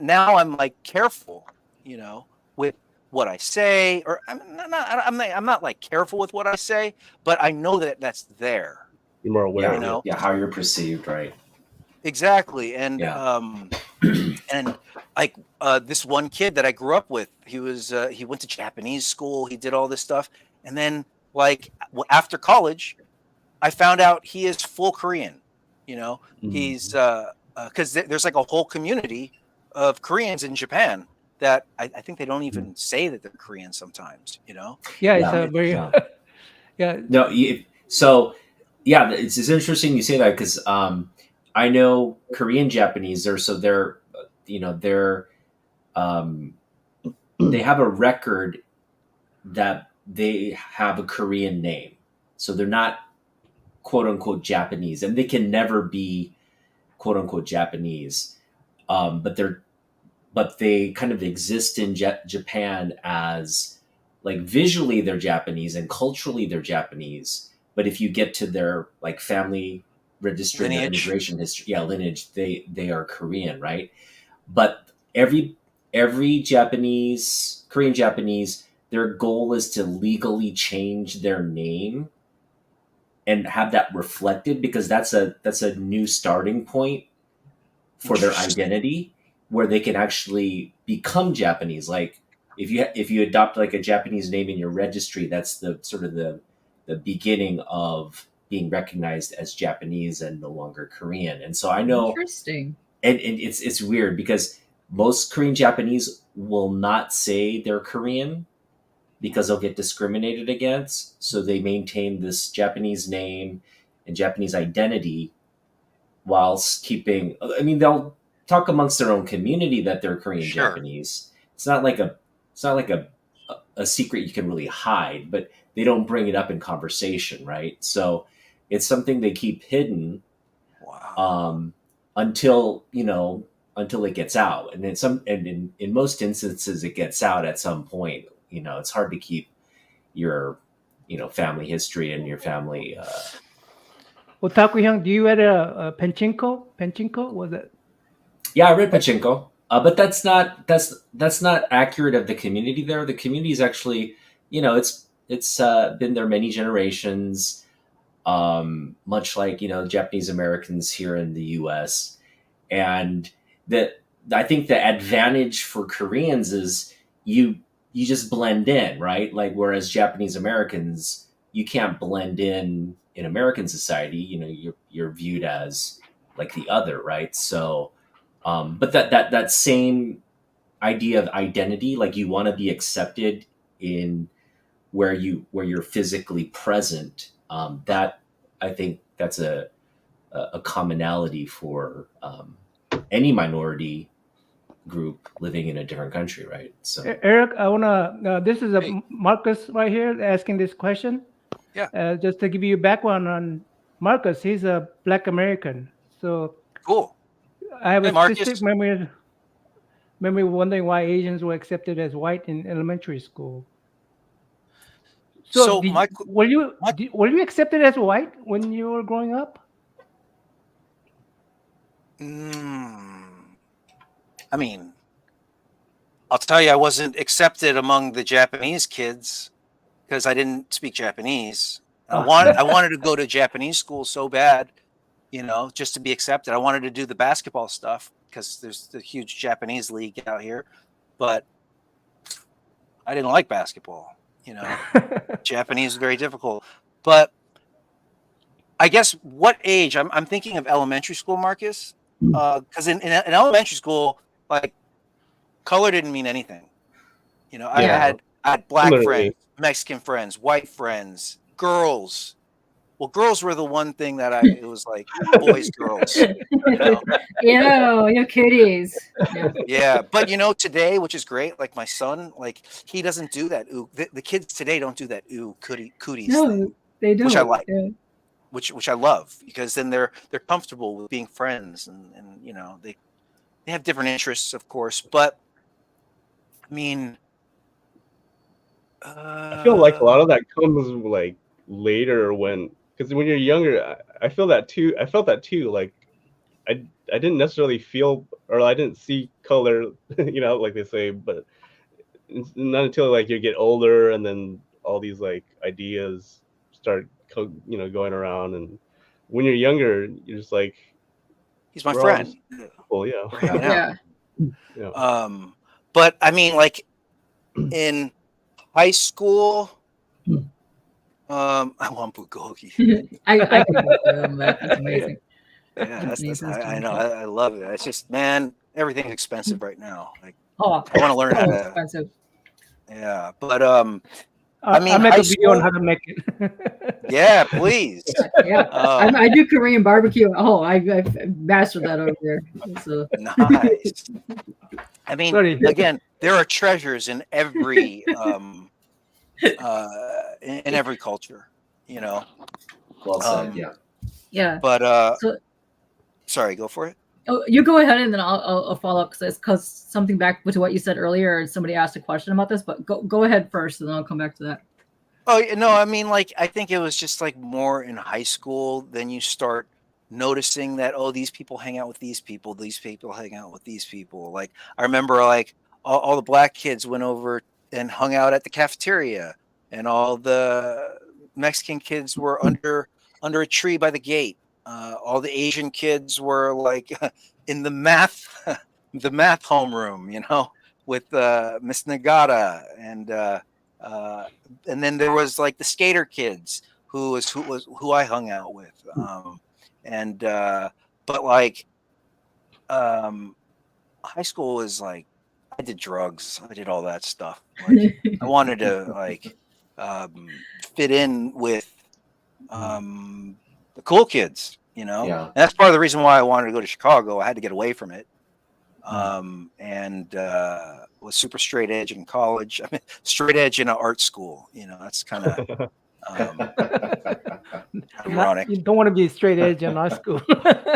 now I'm like careful, you know, with what I say, or I'm not like careful with what I say, but I know that that's there. You're more aware, you know, how you're perceived, right? Exactly. And and like this one kid that I grew up with, he went to Japanese school, he did all this stuff, and then like after college, I found out he is full Korean. You know, he's because there's like a whole community of Koreans in Japan that I think they don't even say that they're Korean sometimes. You know? It's a very No, so yeah, it's interesting you say that, because I know Korean Japanese. They're you know, they have a record that they have a Korean name, so they're not quote unquote Japanese, and they can never be quote unquote Japanese, but they kind of exist in Japan as like visually they're Japanese and culturally they're Japanese, but if you get to their like family registry, their immigration history, lineage, they are Korean, right? But every Korean Japanese, their goal is to legally change their name and have that reflected, because that's a new starting point for their identity, where they can actually become Japanese. Like if you adopt like a Japanese name in your registry, that's the sort of the beginning of being recognized as Japanese and no longer Korean. And so I know, interesting, and it's weird because most Korean Japanese will not say they're Korean, because they'll get discriminated against. So they maintain this Japanese name and Japanese identity whilst keeping, I mean, they'll talk amongst their own community that they're Korean Japanese. It's not like a secret you can really hide, but they don't bring it up in conversation, right? So it's something they keep hidden until it gets out. And in most instances it gets out at some point. You know, it's hard to keep your, family history and your family. Otaku Hyung, do you read a Pachinko? Pachinko, was it? Yeah, I read Pachinko, but that's not accurate of the community there. The community is actually, it's been there many generations, much like Japanese Americans here in the U.S. And I think the advantage for Koreans is you just blend in, right? Like, whereas Japanese Americans, you can't blend in American society. You're viewed as like the other, right? So, but that same idea of identity, like you want to be accepted in where you're physically present. That I think that's a commonality for any minority group living in a different country, right? So Eric, I wanna this is Marcus right here asking this question. Just to give you background on Marcus, he's a Black American. So cool. I have Hey, a Marcus. specific memory wondering why Asians were accepted as white in elementary school. So did, my were you accepted as white when you were growing up? I mean, I'll tell you, I wasn't accepted among the Japanese kids because I didn't speak Japanese. I wanted to go to Japanese school so bad, you know, just to be accepted. I wanted to do the basketball stuff because there's the huge Japanese league out here, but I didn't like basketball. You know, Japanese is very difficult. But I guess what age? I'm thinking of elementary school, Marcus, because in elementary school, like, color didn't mean anything. You know, I had black friends, Mexican friends, white friends, girls. Well, girls were the one thing that it was like boys, girls. You know? you kitties. Yeah, but you know, today, which is great, like my son, like he doesn't do that. Ooh, the kids today don't do that. Ooh, cooties. No, thing, they don't. Which I like. Yeah. Which I love, because then they're comfortable with being friends, and you know, they have different interests, of course, but I mean, I feel like a lot of that comes like later because when you're younger, I feel that too. I felt that too. Like I didn't necessarily feel, or I didn't see color, you know, like they say, but it's not until like you get older and then all these like ideas start, you know, going around. And when you're younger, you're just like, he's my friend. Well, yeah. We're hanging out. Yeah. But I mean, like in high school, I want bulgogi. I can that's amazing. Yeah, I know. I love it. It's just, man, everything's expensive right now. Like, Oh, I want to learn how to. Expensive. Yeah, but I mean, I'll make high a video on school- how to make it. yeah, please. Yeah, I do Korean barbecue. Oh, I've mastered that over there. So. Nice. I mean, Sorry. again, there are treasures in every in every culture, you know. Well said. Yeah. Yeah. But So- sorry, go for it. Oh, you go ahead and then I'll follow up because something back to what you said earlier. Somebody asked a question about this, but go ahead first, and then I'll come back to that. Oh no, I mean, like, I think it was just like more in high school. Then you start noticing that, oh, these people hang out with these people hang out with these people. Like, I remember, like, all the black kids went over and hung out at the cafeteria, and all the Mexican kids were under a tree by the gate. All the Asian kids were like in the math homeroom, you know, with Miss Nagata, and then there was like the skater kids who I hung out with, but like high school was like, I did drugs, I did all that stuff. Like, I wanted to like fit in with the cool kids, you know. Yeah. And that's part of the reason why I wanted to go to Chicago. I had to get away from it, and was super straight edge in college. I mean, straight edge in an art school. You know, that's kind of ironic. You don't want to be straight edge in our school.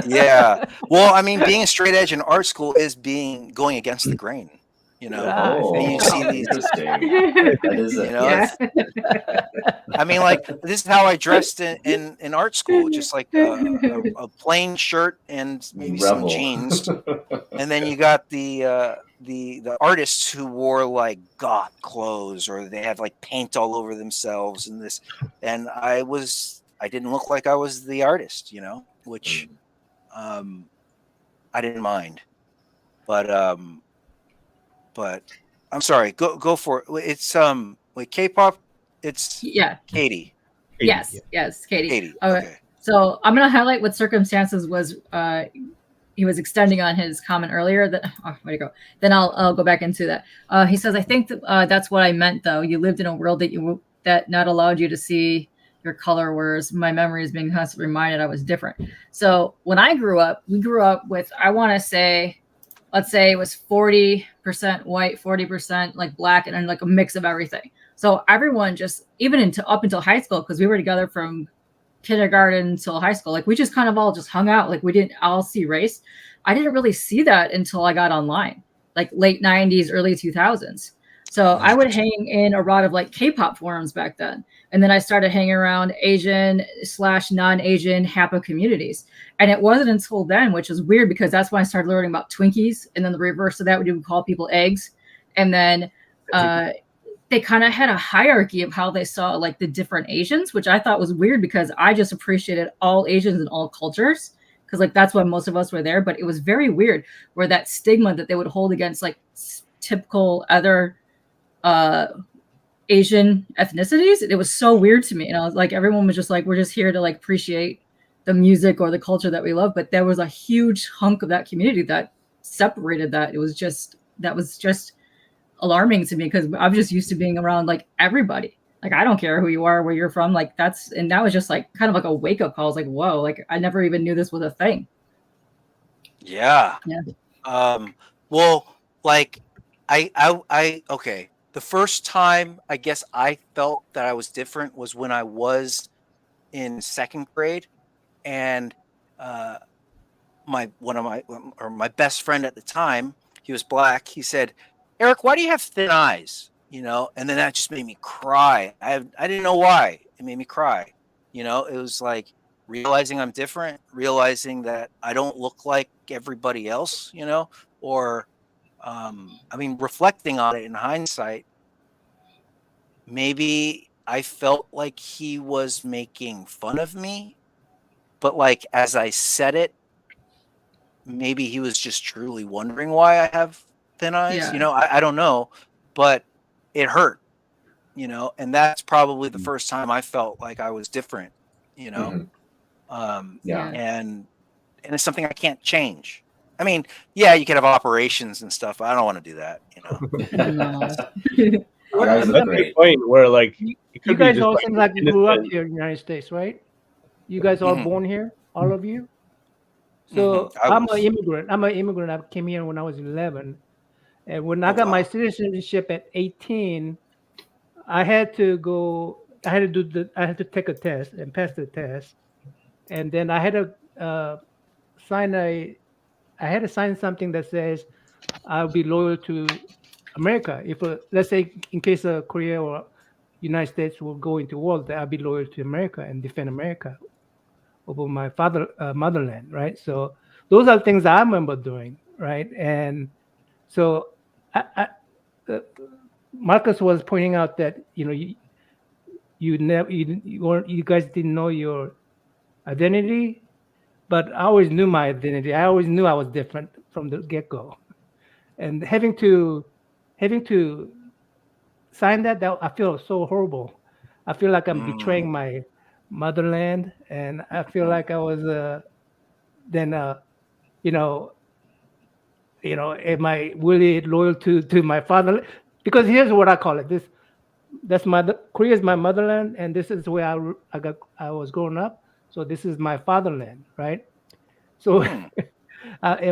Yeah. Well, I mean, being a straight edge in art school is going against the grain. You know, Oh, and you see these. interesting. That is You it. know, Yeah. I mean, like, this is how I dressed in art school, just like a plain shirt and maybe some Rebel. jeans. And then you got the artists who wore like goth clothes, or they had like paint all over themselves and this. And I didn't look like I was the artist, you know, which I didn't mind. But I'm sorry, go for it. It's wait, K-pop. It's Yeah. Katie. Yes. Katie. Katie. Okay. Okay. So I'm going to highlight what circumstances was he was extending on his comment earlier. That where'd it go? Then I'll go back into that. He says, I think that's what I meant, though. You lived in a world that not allowed you to see your color, whereas my memory is being constantly reminded I was different. So when I grew up, we grew up with, I want to say, let's say it was 40% white, 40% like black, and then like a mix of everything. So everyone just, even up until high school, because we were together from kindergarten till high school, like we just kind of all just hung out. Like we didn't all see race, I didn't really see that until I got online, like late 90s, early 2000s. So I would hang in a lot of like K-pop forums back then. And then I started hanging around Asian / non-Asian HAPA communities. And it wasn't until then, which is weird because that's when I started learning about Twinkies. And then the reverse of that, we would call people eggs. And then they kind of had a hierarchy of how they saw like the different Asians, which I thought was weird because I just appreciated all Asians and all cultures. Because like that's why most of us were there. But it was very weird where that stigma that they would hold against like typical other Asian ethnicities, it was so weird to me. And I was like, everyone was just like, we're just here to like appreciate the music or the culture that we love. But there was a huge hunk of that community that separated that. It was just, that was just alarming to me because I'm just used to being around like everybody. Like, I don't care who you are, where you're from. Like that's, and that was just like kind of like a wake up call. I was like, whoa, like I never even knew this was a thing. Yeah. Yeah. Well, like I okay. The first time I guess I felt that I was different was when I was in second grade, and my best friend at the time, he was black. He said, "Eric, why do you have thin eyes?" You know, and then that just made me cry. I didn't know why. It made me cry. You know, it was like realizing I'm different, realizing that I don't look like everybody else. You know, or I mean, reflecting on it in hindsight, maybe I felt like he was making fun of me, but like as I said it, maybe he was just truly wondering why I have thin eyes. Yeah. You know, I don't know, but it hurt, you know, and that's probably the first time I felt like I was different, you know. Yeah. And it's something I can't change. I mean, yeah, you could have operations and stuff, but I don't want to do that, you know. No. You guys look That's great. the point where like You it could be guys just all like seem like you grew up innocent- here in the United States, right? You guys all Mhm. born here, all of you? So Mhm. I I'm was- an immigrant. I'm an immigrant. I came here when I was 11. And when I Oh, got my wow. citizenship at 18, I had to take a test and pass the test. And then I had to sign something that says I'll be loyal to America. If let's say in case of Korea or United States will go into war, that I'll be loyal to America and defend America over my motherland, right? So those are things I remember doing, right? And so uh, Marcus was pointing out that you guys didn't know your identity, but I always knew my identity. I always knew I was different from the get-go, and having to sign that I feel so horrible. I feel like I'm betraying my motherland, and I feel like I was then you know am I really loyal to my father? Because here's what I call it. That's Korea is my motherland, and this is where I was growing up. So this is my fatherland, right? So am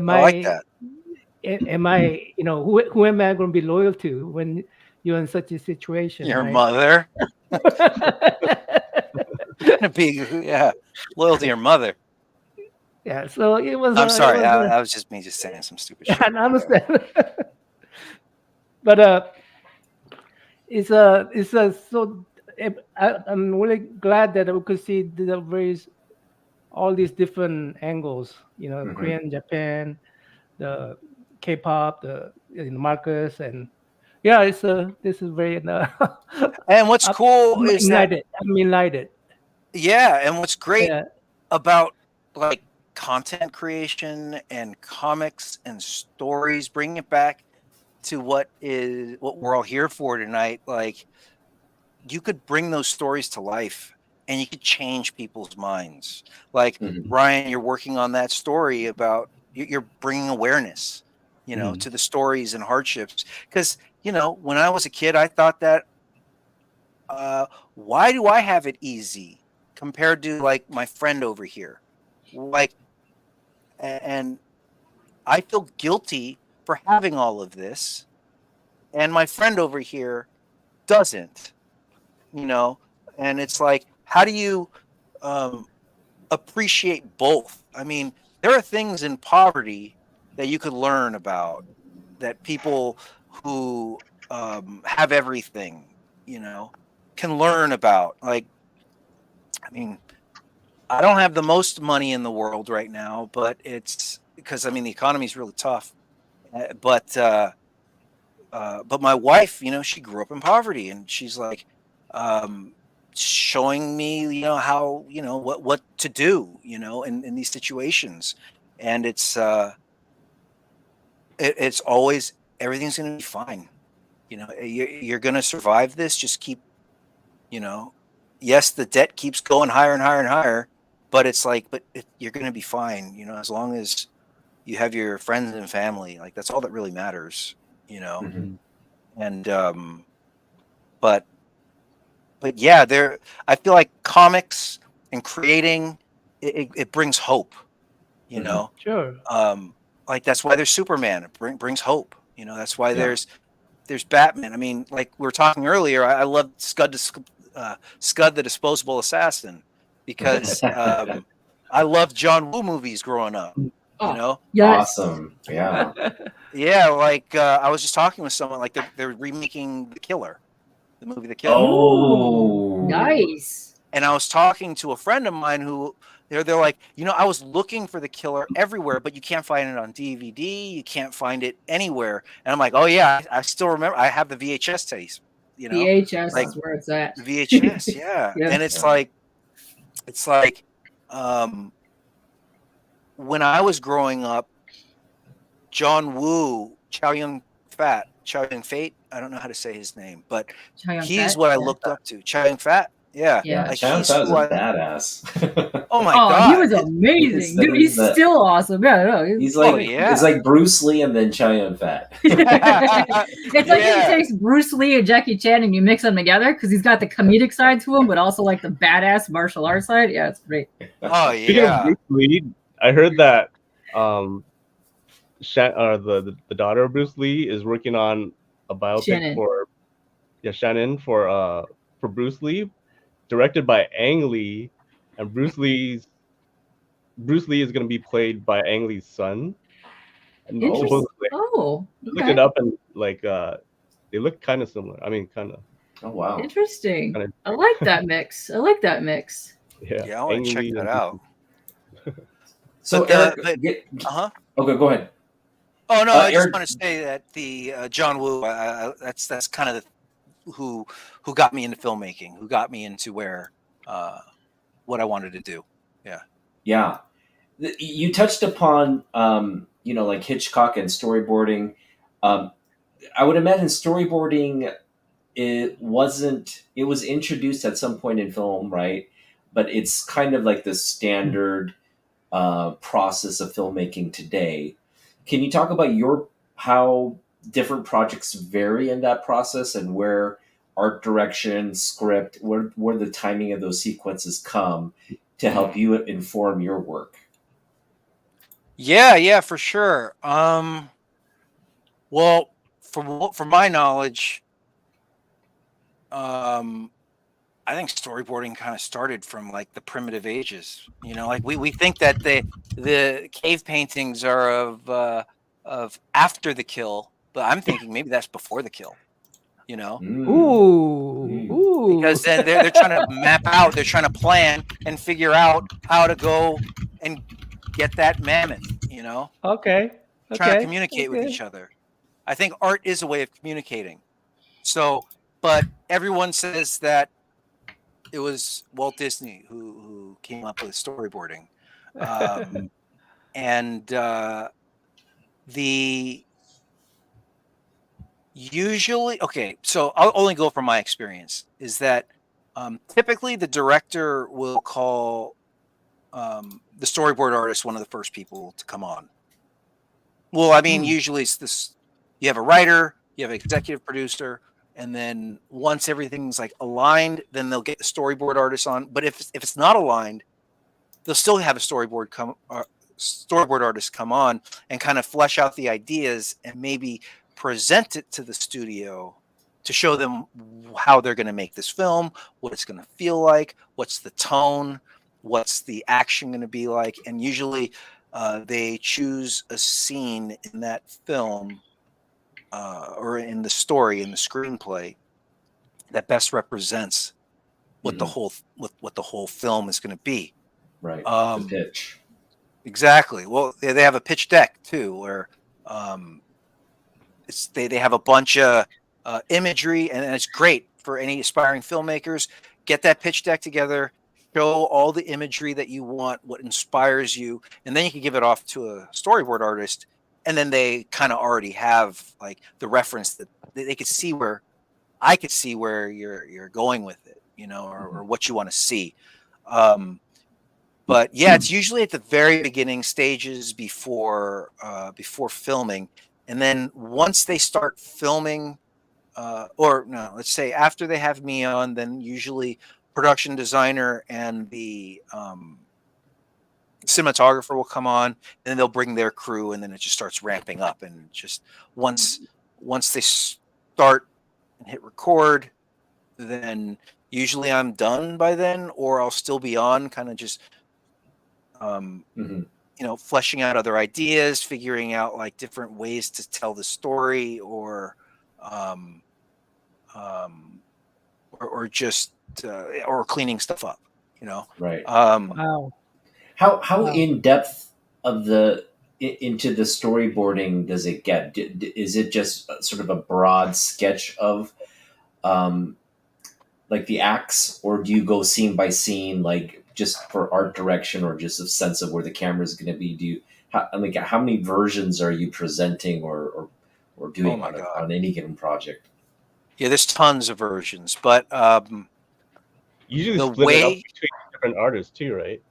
I like I that. am I who am I going to be loyal to when you're in such a situation, Your right? mother. Yeah, loyal to your mother. Yeah. So it was. I'm sorry. That was just me just saying some stupid shit. I understand. But it's so. I'm really glad that we could see the various all these different angles. Korean, Japan, the K-pop, the Marcus, and yeah, this is very. And what's cool is that I'm enlightened. yeah, and what's great Yeah. about like content creation and comics and stories, bringing it back to what we're all here for tonight. Like you could bring those stories to life and you could change people's minds. Like Ryan, you're working on that story about you're bringing awareness, to the stories and hardships. Because when I was a kid, I thought that why do I have it easy compared to like my friend over here? Like, and I feel guilty for having all of this, and my friend over here doesn't. And it's like, how do you appreciate both? I mean, there are things in poverty that you could learn about, that people who have everything, can learn about. Like, I mean, I don't have the most money in the world right now, but it's because the economy is really tough. But my wife, she grew up in poverty, and she's like showing me, how, what to do, in these situations, and it's always, everything's going to be fine. You're going to survive this. Just keep, yes, the debt keeps going higher and higher and higher, but it's like, you're going to be fine. As long as you have your friends and family, like that's all that really matters, Mhm. and, but yeah, I feel like comics and creating, it brings hope, Mhm. Sure. Like that's why there's Superman. It brings hope. That's why Yeah. there's Batman. I mean, like we were talking earlier, I love Scud the Disposable Assassin, because I loved John Woo movies growing up. Oh, yes. Awesome. Yeah. Yeah, like I was just talking with someone, like they're remaking the movie The Killer. Ooh, Oh. nice. And I was talking to a friend of mine who they're like, I was looking for The Killer everywhere, but you can't find it on DVD. You can't find it anywhere. And I'm like, oh yeah, I still remember. I have the VHS taste. VHS Like is where it's at. the VHS, yeah. Yeah. And it's like, um, when I was growing up, John Woo, Chow Yun Fat, I don't know how to say his name, but Chow Yun he's Fat? what I Yeah. looked up to. Chow Yun Fat, yeah. Yeah. Yeah. Like Chow he's Yun-Fat was who a I. badass. Oh my Oh, god, he was amazing. Dude, he's the- still awesome. Yeah, no, He's Oh, like yeah. it's like Bruce Lee and then Chow Yun-Fat. it's like Yeah. he takes Bruce Lee and Jackie Chan and you mix them together because he's got the comedic side to him, but also like the badass martial arts side. Yeah, it's great. Oh Speaking of yeah. Bruce Lee, I heard that the daughter of Bruce Lee is working on a biopic Shannon. for Shannon for Bruce Lee, directed by Ang Lee, and Bruce Lee is going to be played by Ang Lee's son. And Interesting. supposedly, Oh, I looked okay. it up, and like they look kind of similar. I mean, kind of. Oh wow. Interesting. Kinda- I like that mix. Yeah, I want Ang to check Lee that and- out. So But Eric, Uh-huh. okay, go ahead. Oh no, I just Eric- want to say that the John Woo, that's kind of who got me into filmmaking, who got me into where what I wanted to do. Yeah. You touched upon like Hitchcock and storyboarding. I would imagine storyboarding, it was introduced at some point in film, right? But it's kind of like the standard process of filmmaking today. Can you talk about how different projects vary in that process, and where art direction, script, where the timing of those sequences come to help you inform your work? Yeah, for sure. Well, from my knowledge, I think storyboarding kind of started from like the primitive ages. Like we think that the cave paintings are of after the kill, but I'm thinking maybe that's before the kill. Ooh. Because then they're trying to map out, they're trying to plan and figure out how to go and get that mammoth. Okay. Trying to communicate with each other. I think art is a way of communicating. So, but everyone says that it was Walt Disney who came up with storyboarding, and the usually okay. So I'll only go from my experience. Is that typically the director will call the storyboard artist one of the first people to come on. Well, I mean, usually it's this: you have a writer, you have an executive producer, and then once everything's like aligned, then they'll get the storyboard artist on. But if it's not aligned, they'll still have a storyboard artist come on and kind of flesh out the ideas and maybe present it to the studio to show them how they're going to make this film, what it's going to feel like, what's the tone, what's the action going to be like. And usually they choose a scene in that film or in the story, in the screenplay, that best represents what the whole what the whole film is going to be. Right. The pitch. Exactly. Well, they have a pitch deck too, where they have a bunch of imagery, and it's great for any aspiring filmmakers. Get that pitch deck together, show all the imagery that you want, what inspires you, and then you can give it off to a storyboard artist, and then they kind of already have like the reference that they could see where I could see where you're going with it, you know, or what you want to see. But yeah, it's usually at the very beginning stages before filming, and then once they start filming, or no, let's say after they have me on, then usually production designer and the cinematographer will come on, and then they'll bring their crew, and then it just starts ramping up. And just once they start and hit record, then usually I'm done by then, or I'll still be on, kind of just you know, fleshing out other ideas, figuring out like different ways to tell the story, or just or cleaning stuff up, you know. Right. Wow. How in depth of into the storyboarding does it get? Is it just sort of a broad sketch of like the acts, or do you go scene by scene, like just for art direction, or just a sense of where the camera is going to be? How many versions are you presenting or doing on any given project? Yeah, there's tons of versions, but usually the split it up way between different artists too, right?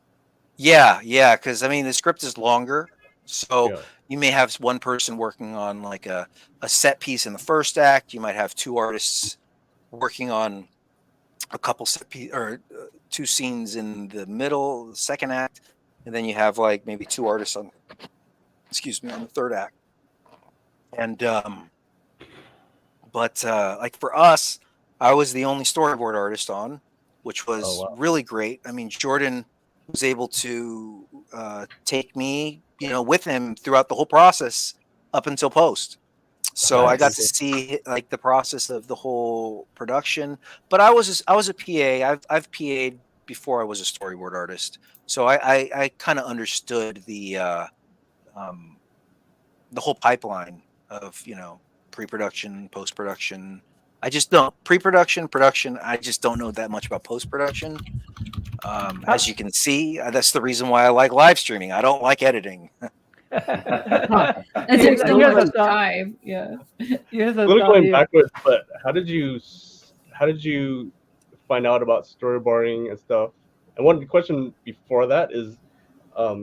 yeah, because I mean the script is longer, so you may have one person working on like a set piece in the first act. You might have two artists working on a couple set piece or two scenes in the middle, the second act, and then you have like maybe two artists on the third act. And but like for us, I was the only storyboard artist on, which was really great. I mean, Jordan was able to take me, you know, with him throughout the whole process up until post. So I got to see like the process of the whole production. But I was a PA. I've PA'd before I was a storyboard artist, so I kind of understood the whole pipeline of, you know, pre-production, post-production. I just don't pre-production, production. I just don't know that much about post-production. As you can see, that's the reason why I like live streaming. I don't like editing. That takes so much time. Yeah. Going backwards, but how did you find out about storyboarding and stuff? And one question before that is, I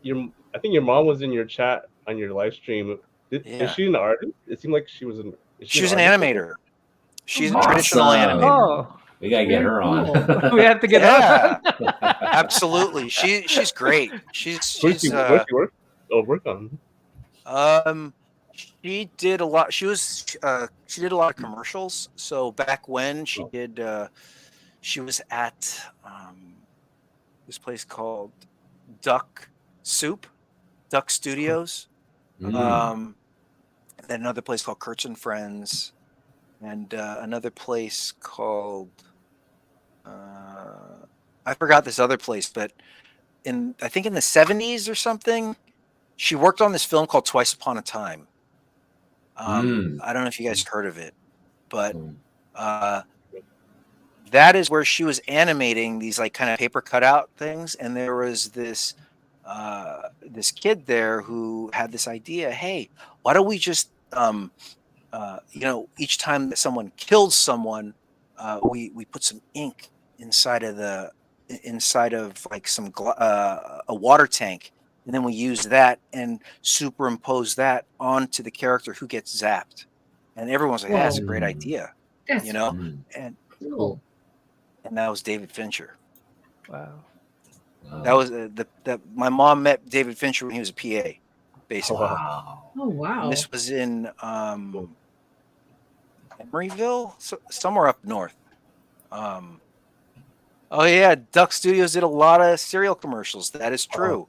think your mom was in your chat on your live stream. Is she an artist? It seemed like she was an. She was an animator. She's a traditional animator. We gotta get her on. We have to get her. Absolutely. She's great. She's what she work on? She did a lot. She did a lot of commercials. So back when she did, she was at this place called Duck Studios. And then another place called Kurtz and Friends, and another place called I forgot this other place, but I think in the 70s or something, she worked on this film called Twice Upon a Time. I don't know if you guys heard of it, but that is where she was animating these like kind of paper cutout things, and there was this kid there who had this idea. Hey, why don't we just you know, each time that someone kills someone, we put some ink inside of like some a water tank, and then we use that and superimpose that onto the character who gets zapped. And everyone's like, that's a great idea. You know? And cool. And that was David Fincher. Wow. That was my mom met David Fincher when he was a PA, basically. Oh wow. And this was in Emeryville, somewhere up north. Oh yeah, Duck Studios did a lot of cereal commercials. That is true.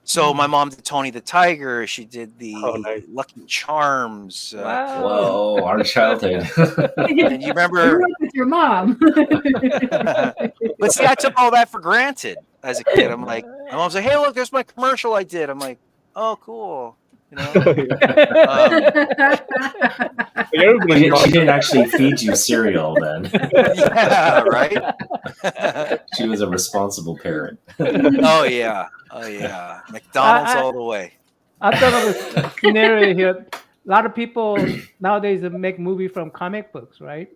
So my mom did Tony the Tiger. She did the nice. Lucky Charms. Wow. Whoa, our childhood. And you You remember? grew up with your mom. But see, I took all that for granted as a kid. I'm like, my mom's like, "Hey, look, there's my commercial I did." I'm like, "Oh, cool." You know. She didn't actually feed you cereal then. Yeah, right. She was a responsible parent. Oh yeah, McDonald's all the way. I thought of a scenario here. A lot of people nowadays make movies from comic books, right?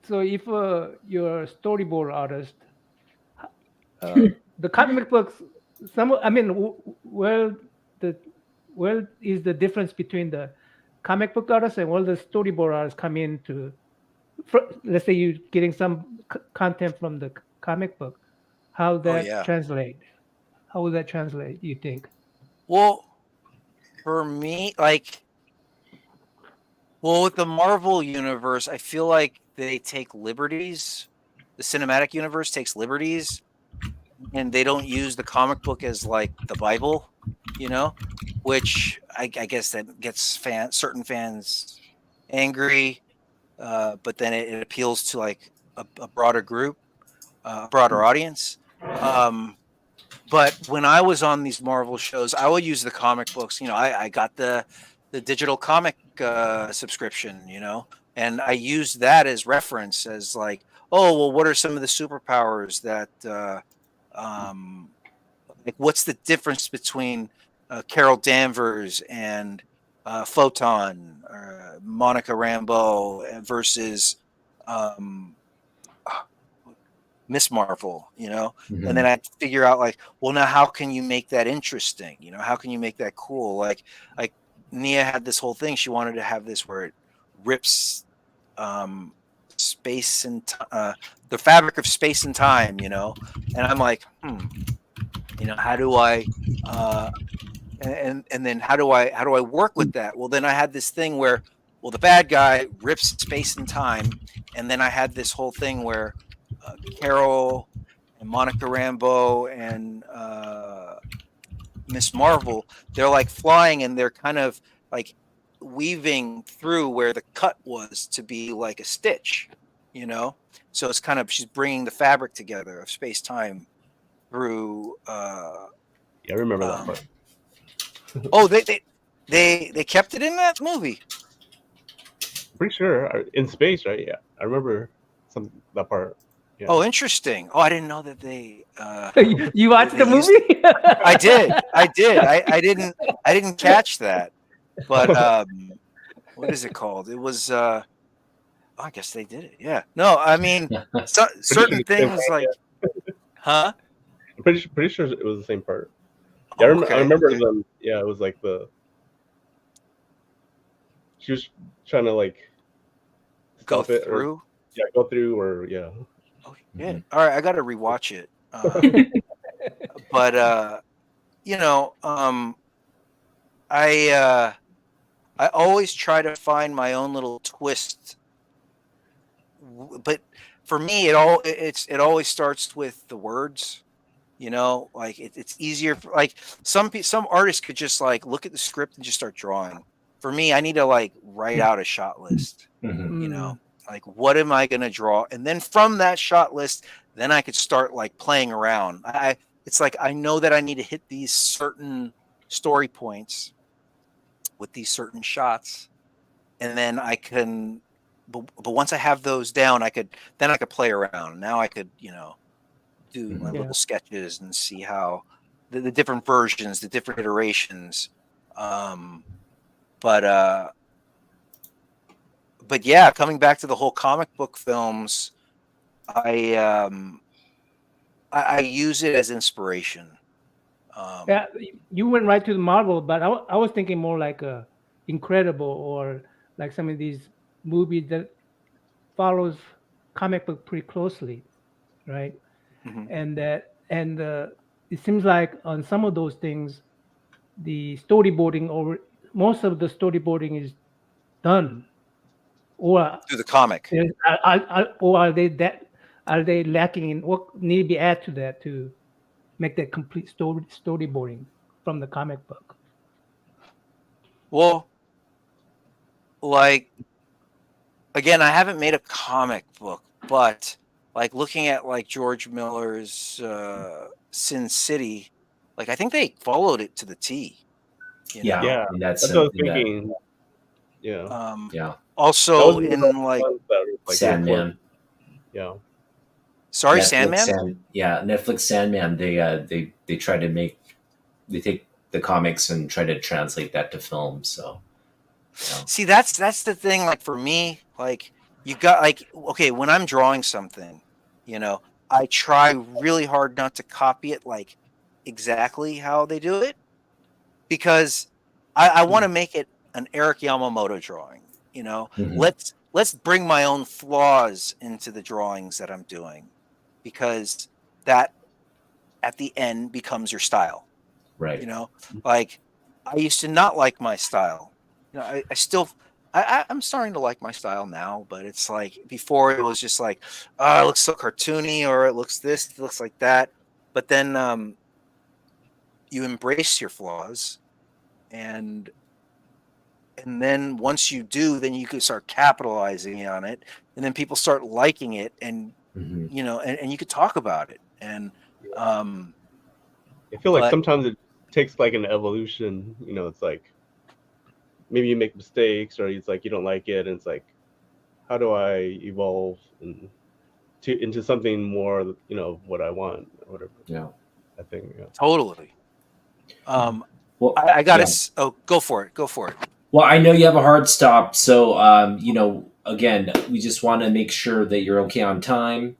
So if you're a storyboard artist, the comic books, where is the difference between the comic book artist and where the storyboard artists come in to, let's say you're getting some content from the comic book, how that translate? How would that translate, you think? Well, for me, with the Marvel universe, I feel like they take liberties. The cinematic universe takes liberties, and they don't use the comic book as like the Bible, which I guess that gets certain fans angry, but then it appeals to like a broader group, a broader audience. But when I was on these Marvel shows, I would use the comic books. I got the digital comic subscription, and I used that as reference as like, oh, well, what are some of the superpowers that, like, what's the difference between Carol Danvers and Photon, or Monica Rambeau versus Miss Marvel, Mm-hmm. and then I figure out like, well, now how can you make that interesting? How can you make that cool? Like Nia had this whole thing. She wanted to have this where it rips space and the fabric of space and time, and I'm like, how do I and then how do I work with that? Well, then I had this thing where, well, the bad guy rips space and time, and then I had this whole thing where Carol and Monica Rambeau and Miss Marvel, they're like flying and they're kind of like weaving through where the cut was to be like a stitch, so it's kind of, she's bringing the fabric together of space-time through I remember that part. Oh, they kept it in that movie. Pretty sure in space, right? Yeah, I remember that part. Yeah. Oh, interesting. Oh, I didn't know that they. You watched the movie? I did. I didn't catch that. But what is it called? It was. I guess they did it. Yeah. No, I mean, certain things like. Huh? I'm pretty sure it was the same part. Yeah, I remember them. Yeah, it was like she was trying to like go stop it through. Go through, or yeah. Oh yeah. All right, I got to rewatch it. But I always try to find my own little twist. But for me, it always starts with the words. Like it's easier for, like some artists could just like look at the script and just start drawing. For me, I need to like write out a shot list. Mm-hmm. Like what am I going to draw? And then from that shot list, then I could start like playing around. It's like I know that I need to hit these certain story points with these certain shots, and then I can. But once I have those down, I could play around. Now I could do my little sketches and see how the different versions, the different iterations. But yeah, coming back to the whole comic book films, I use it as inspiration. Yeah, you went right to the Marvel, but I was thinking more like Incredible, or like some of these movies that follows comic book pretty closely, right? Mm-hmm. And it seems like on some of those things, the storyboarding, or most of the storyboarding is done, or Through the comic. or are they lacking in what need to be added to that to make that complete storyboarding from the comic book? Well, like again, I haven't made a comic book, but like looking at like George Miller's Sin City, like I think they followed it to the T. You know? Yeah, and that's what I was thinking. Yeah. Yeah. Also That was in one of the like ones that were, like, Sandman. Yeah. sorry, Netflix Sandman. Netflix Sandman. They try to they take the comics and try to translate that to film. So yeah. See, that's the thing. Like for me, like you got like okay, when I'm drawing something, you know, I try really hard not to copy it like exactly how they do it because I want to make it an Eric Yamamoto drawing. You know, Mhm. let's bring my own flaws into the drawings that I'm doing because that at the end becomes your style. Right. You know, like I used to not like my style. You know, I still I'm starting to like my style now, but it's like before it was just like, oh, it looks so cartoony, or it looks this, it looks like that. But then you embrace your flaws, and then once you do, then you can start capitalizing on it, and then people start liking it, and Mhm. you know, and you could talk about it, and I feel like but- sometimes it takes like an evolution. You know, it's like maybe you make mistakes, or it's like you don't like it, and it's like, how do I evolve into something more? You know, what I want, or whatever. Yeah. I think. Yeah. totally. Well, I got to. yeah. Oh, go for it. Go for it. Well, I know you have a hard stop, so you know, again, we just want to make sure that you're okay on time.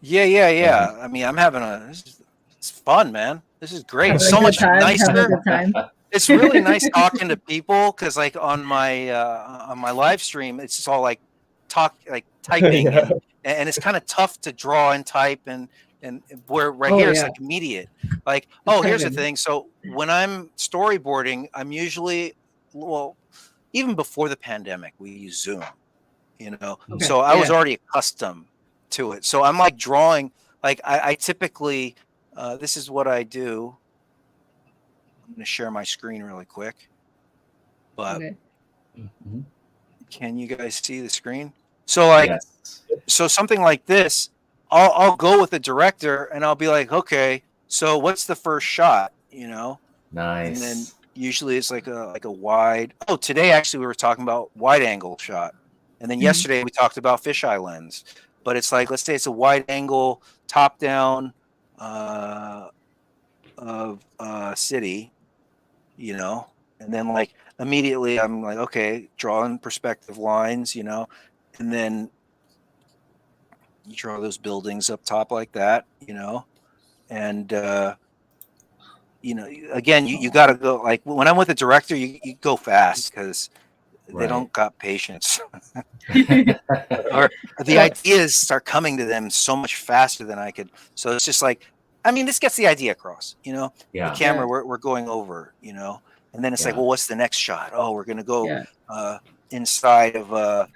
Yeah. I mean, I'm having it's fun, man. This is great. Having a So good much time, having a nicer. good time. It's really nice talking to people because, like, on my live stream, it's just all like typing, Yeah. and it's kind of tough to draw and type, and where right Oh, here it's yeah. like immediate. Like, oh, kinda here's the good. thing. So when I'm storyboarding, I'm usually even before the pandemic, we use Zoom. You know, Okay, so I was yeah. already accustomed to it. So I'm like drawing. Like I typically, this is what I do. I'm going to share my screen really quick. But Okay. Mhm. can you guys see the screen? So like, Yes. so something like this, I'll go with the director and I'll be like, okay, so what's the first shot? You know, Nice. and then usually it's like a wide. Oh, today actually we were talking about wide angle shot, and then Mhm. yesterday we talked about fisheye lens. But it's like, let's say it's a wide angle top down of city, you know, and then like immediately I'm like, okay, drawing perspective lines, you know, and then you draw those buildings up top like that, you know, and you know, again, you got to go like when I'm with a director, you go fast because they Right. don't got patience. Or the ideas start coming to them so much faster than I could. So it's just like, I mean, this gets the idea across, you know, Yeah. the camera Yeah. we're going over, you know, and then it's like, Yeah. well, what's the next shot? Oh, we're going to go Yeah. inside of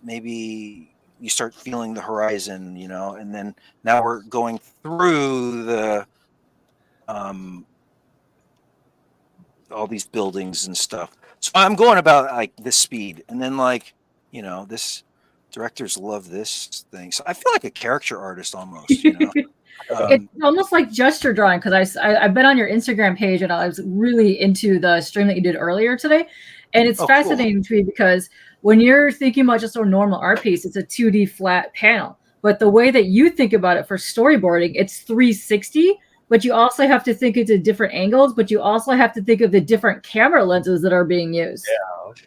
maybe you start feeling the horizon, you know, and then now we're going through the all these buildings and stuff. So I'm going about like this speed, and then like, you know, this directors love this thing. So I feel like a character artist almost, you know. It's almost like gesture drawing because I've been on your Instagram page and I was really into the stream that you did earlier today, and it's Oh, fascinating to me because when you're thinking about just a normal art piece, it's a 2D flat panel. But the way that you think about it for storyboarding, it's 360. But you also have to think into different angles. But you also have to think of the different camera lenses that are being used.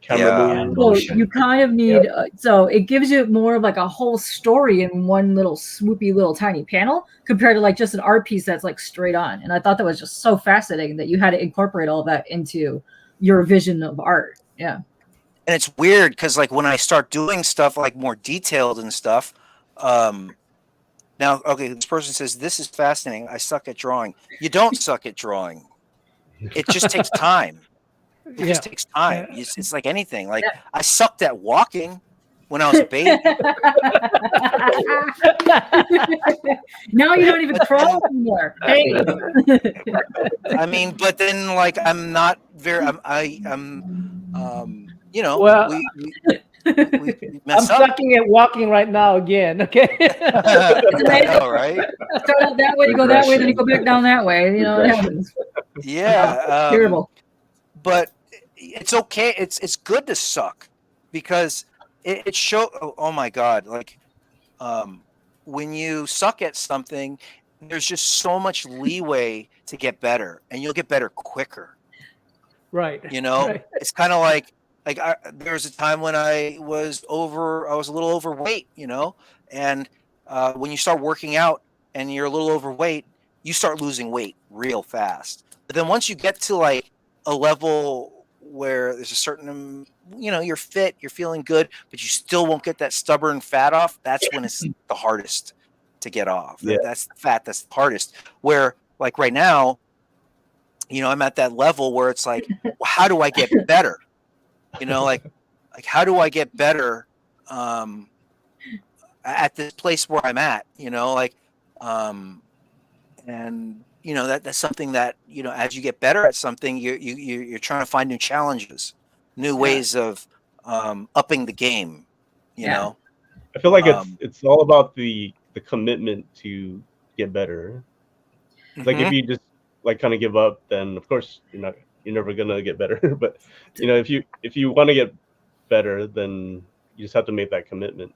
Camera Yeah. move. So Motion. you kind of need, so it gives you more of like a whole story in one little swoopy little tiny panel compared to like just an art piece that's like straight on. And I thought that was just so fascinating that you had to incorporate all that into your vision of art. Yeah. And it's weird because like when I start doing stuff like more detailed and stuff, now, okay, this person says, this is fascinating. I suck at drawing. You don't suck at drawing. It just takes time. It just takes time. It's like anything. Like I sucked at walking, when I was a baby. Now you don't even crawl anymore. Hey. I mean, but then like I'm not very. You know, Well, we I'm mess up. sucking at walking right now again. Okay. I know, right? Start out that way, you go that way, then you go back down that way. You know what happens. Yeah. Terrible. But it's okay. It's good to suck because it show. Oh my God! Like, when you suck at something, there's just so much leeway to get better, and you'll get better quicker. Right. You know, Right. it's kind of like there was a time when I was a little overweight, you know, and when you start working out and you're a little overweight, you start losing weight real fast. But then once you get to like a level where there's a certain, you know, you're fit, you're feeling good, but you still won't get that stubborn fat off. That's when it's the hardest to get off. Yeah. That's the fat. That's the hardest. Where like right now, you know, I'm at that level where it's like, well, how do I get better? You know, like how do I get better at this place where I'm at? You know, like, and you know that's something that, you know, as you get better at something, you're trying to find new challenges, new ways of upping the game. You know, I feel like it's all about the commitment to get better. Like if you just like kind of give up, then of course you're never gonna get better. But you know, if you want to get better, then you just have to make that commitment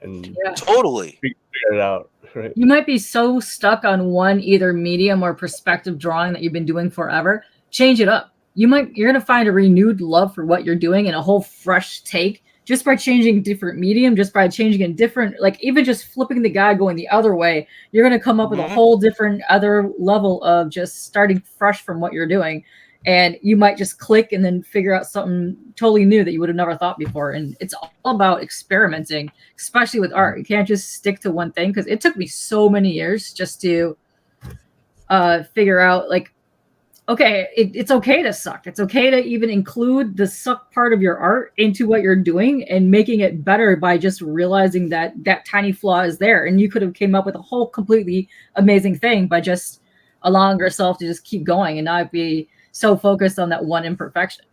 and totally figure it out. Right? You might be so stuck on one either medium or perspective drawing that you've been doing forever. Change it up. You're gonna find a renewed love for what you're doing and a whole fresh take just by changing different medium, just by changing a different, like even just flipping the guy going the other way, you're going to come up with a whole different other level of just starting fresh from what you're doing. And you might just click and then figure out something totally new that you would have never thought before. And it's all about experimenting, especially with art. You can't just stick to one thing, because it took me so many years just to figure out, like, okay, it's okay to suck. It's okay to even include the suck part of your art into what you're doing and making it better by just realizing that that tiny flaw is there. And you could have came up with a whole completely amazing thing by just allowing yourself to just keep going and not be so focused on that one imperfection.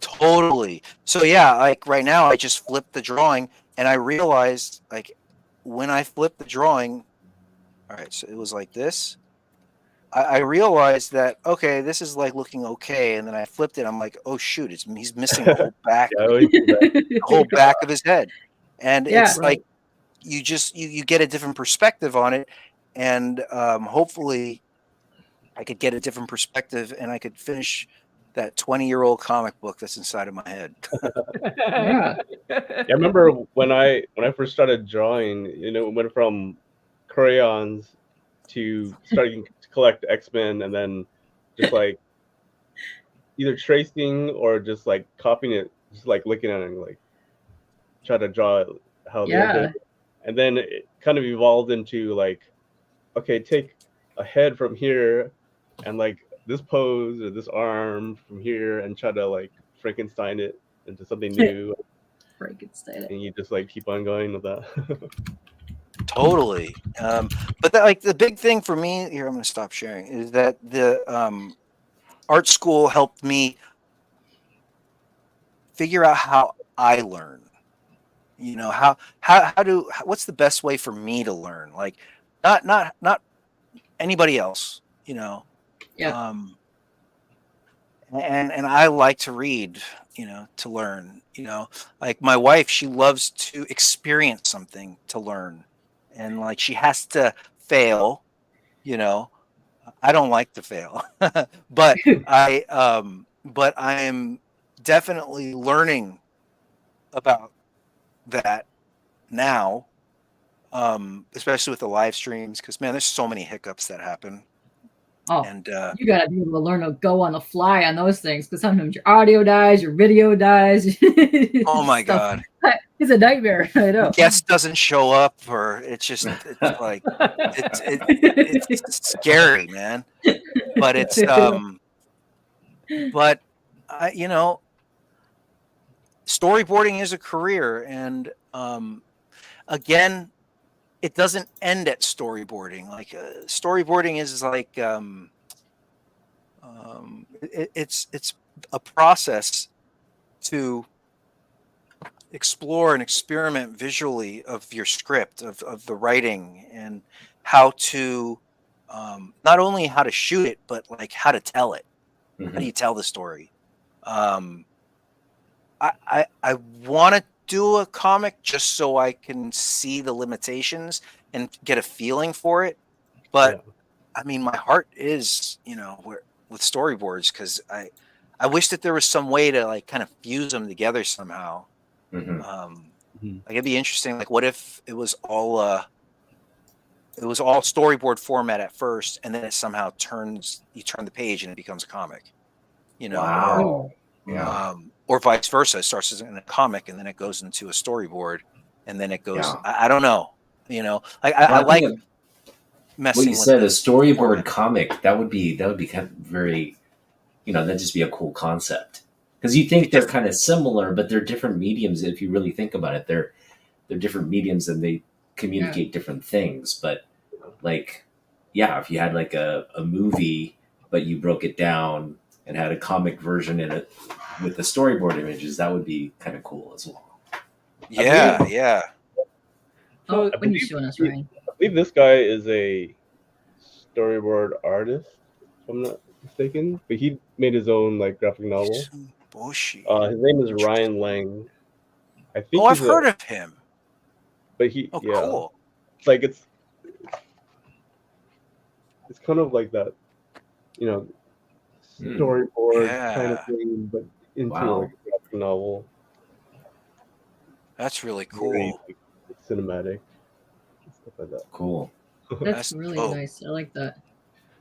Totally. So yeah, like right now I just flipped the drawing and I realized, like, when I flipped the drawing, all right, so it was like this. I realized that, okay, this is like looking okay, and then I flipped it. I'm like, oh shoot, he's missing the whole back, the whole back of his head, and it's like you just you get a different perspective on it, and hopefully, I could get a different perspective, and I could finish that 20-year-old comic book that's inside of my head. Yeah, I remember when I first started drawing, you know, it went from crayons to starting to collect X-Men, and then just like either tracing or just like copying it, just like looking at it and like try to draw it how they did. And then it kind of evolved into like, okay, take a head from here and like this pose or this arm from here and try to like Frankenstein it into something new. Frankenstein it. Mm. And you just like keep on going with that. Totally. But like the big thing for me here, I'm going to stop sharing, is that the art school helped me figure out how I learn. You know, what's the best way for me to learn? Like, not anybody else. You know. Yeah. And I like to read, you know, to learn. You know, like my wife, she loves to experience something to learn. And like she has to fail, you know. I don't like to fail, but I am definitely learning about that now, especially with the live streams, because man, there's so many hiccups that happen. Oh, and you gotta be able to learn to go on the fly on those things, because sometimes your audio dies, your video dies. Oh my God, it's a nightmare. I know. Guest doesn't show up, or it's like it's scary, man. But it's but I, you know, storyboarding is a career, and again, it doesn't end at storyboarding. Like storyboarding is like it's a process to explore and experiment visually of your script, of the writing, and how to not only how to shoot it, but like how to tell it. How do you tell the story? I want to do a comic just so I can see the limitations and get a feeling for it. But I mean, my heart is, with storyboards, because I wish that there was some way to like kind of fuse them together somehow. Like it'd be interesting. Like, what if it was all storyboard format at first, and then it somehow you turn the page and it becomes a comic, Wow. or vice versa. It starts as in a comic and then it goes into a storyboard, and then it goes. Yeah. I don't know. I like messing. What you with said, the a storyboard format. comic, that would be kind of very, that'd just be a cool concept. Because you think they're kind of similar, but they're different mediums. If you really think about it, they're different mediums and they communicate different things. But like, if you had like a movie, but you broke it down and had a comic version in it with the storyboard images, that would be kind of cool as well. Yeah. Oh, So- what are you showing us, Ryan? I believe this guy is a storyboard artist, if I'm not mistaken. But he made his own like graphic novel. Some bullshit. His name is Ryan Lang. I think. I've heard of him. But he, Oh, cool. It's like it's kind of like that, storyboard kind of thing, but into like a graphic novel. That's really Very, cool. like, cinematic stuff like that. Cool. That's really dope. nice. I like that.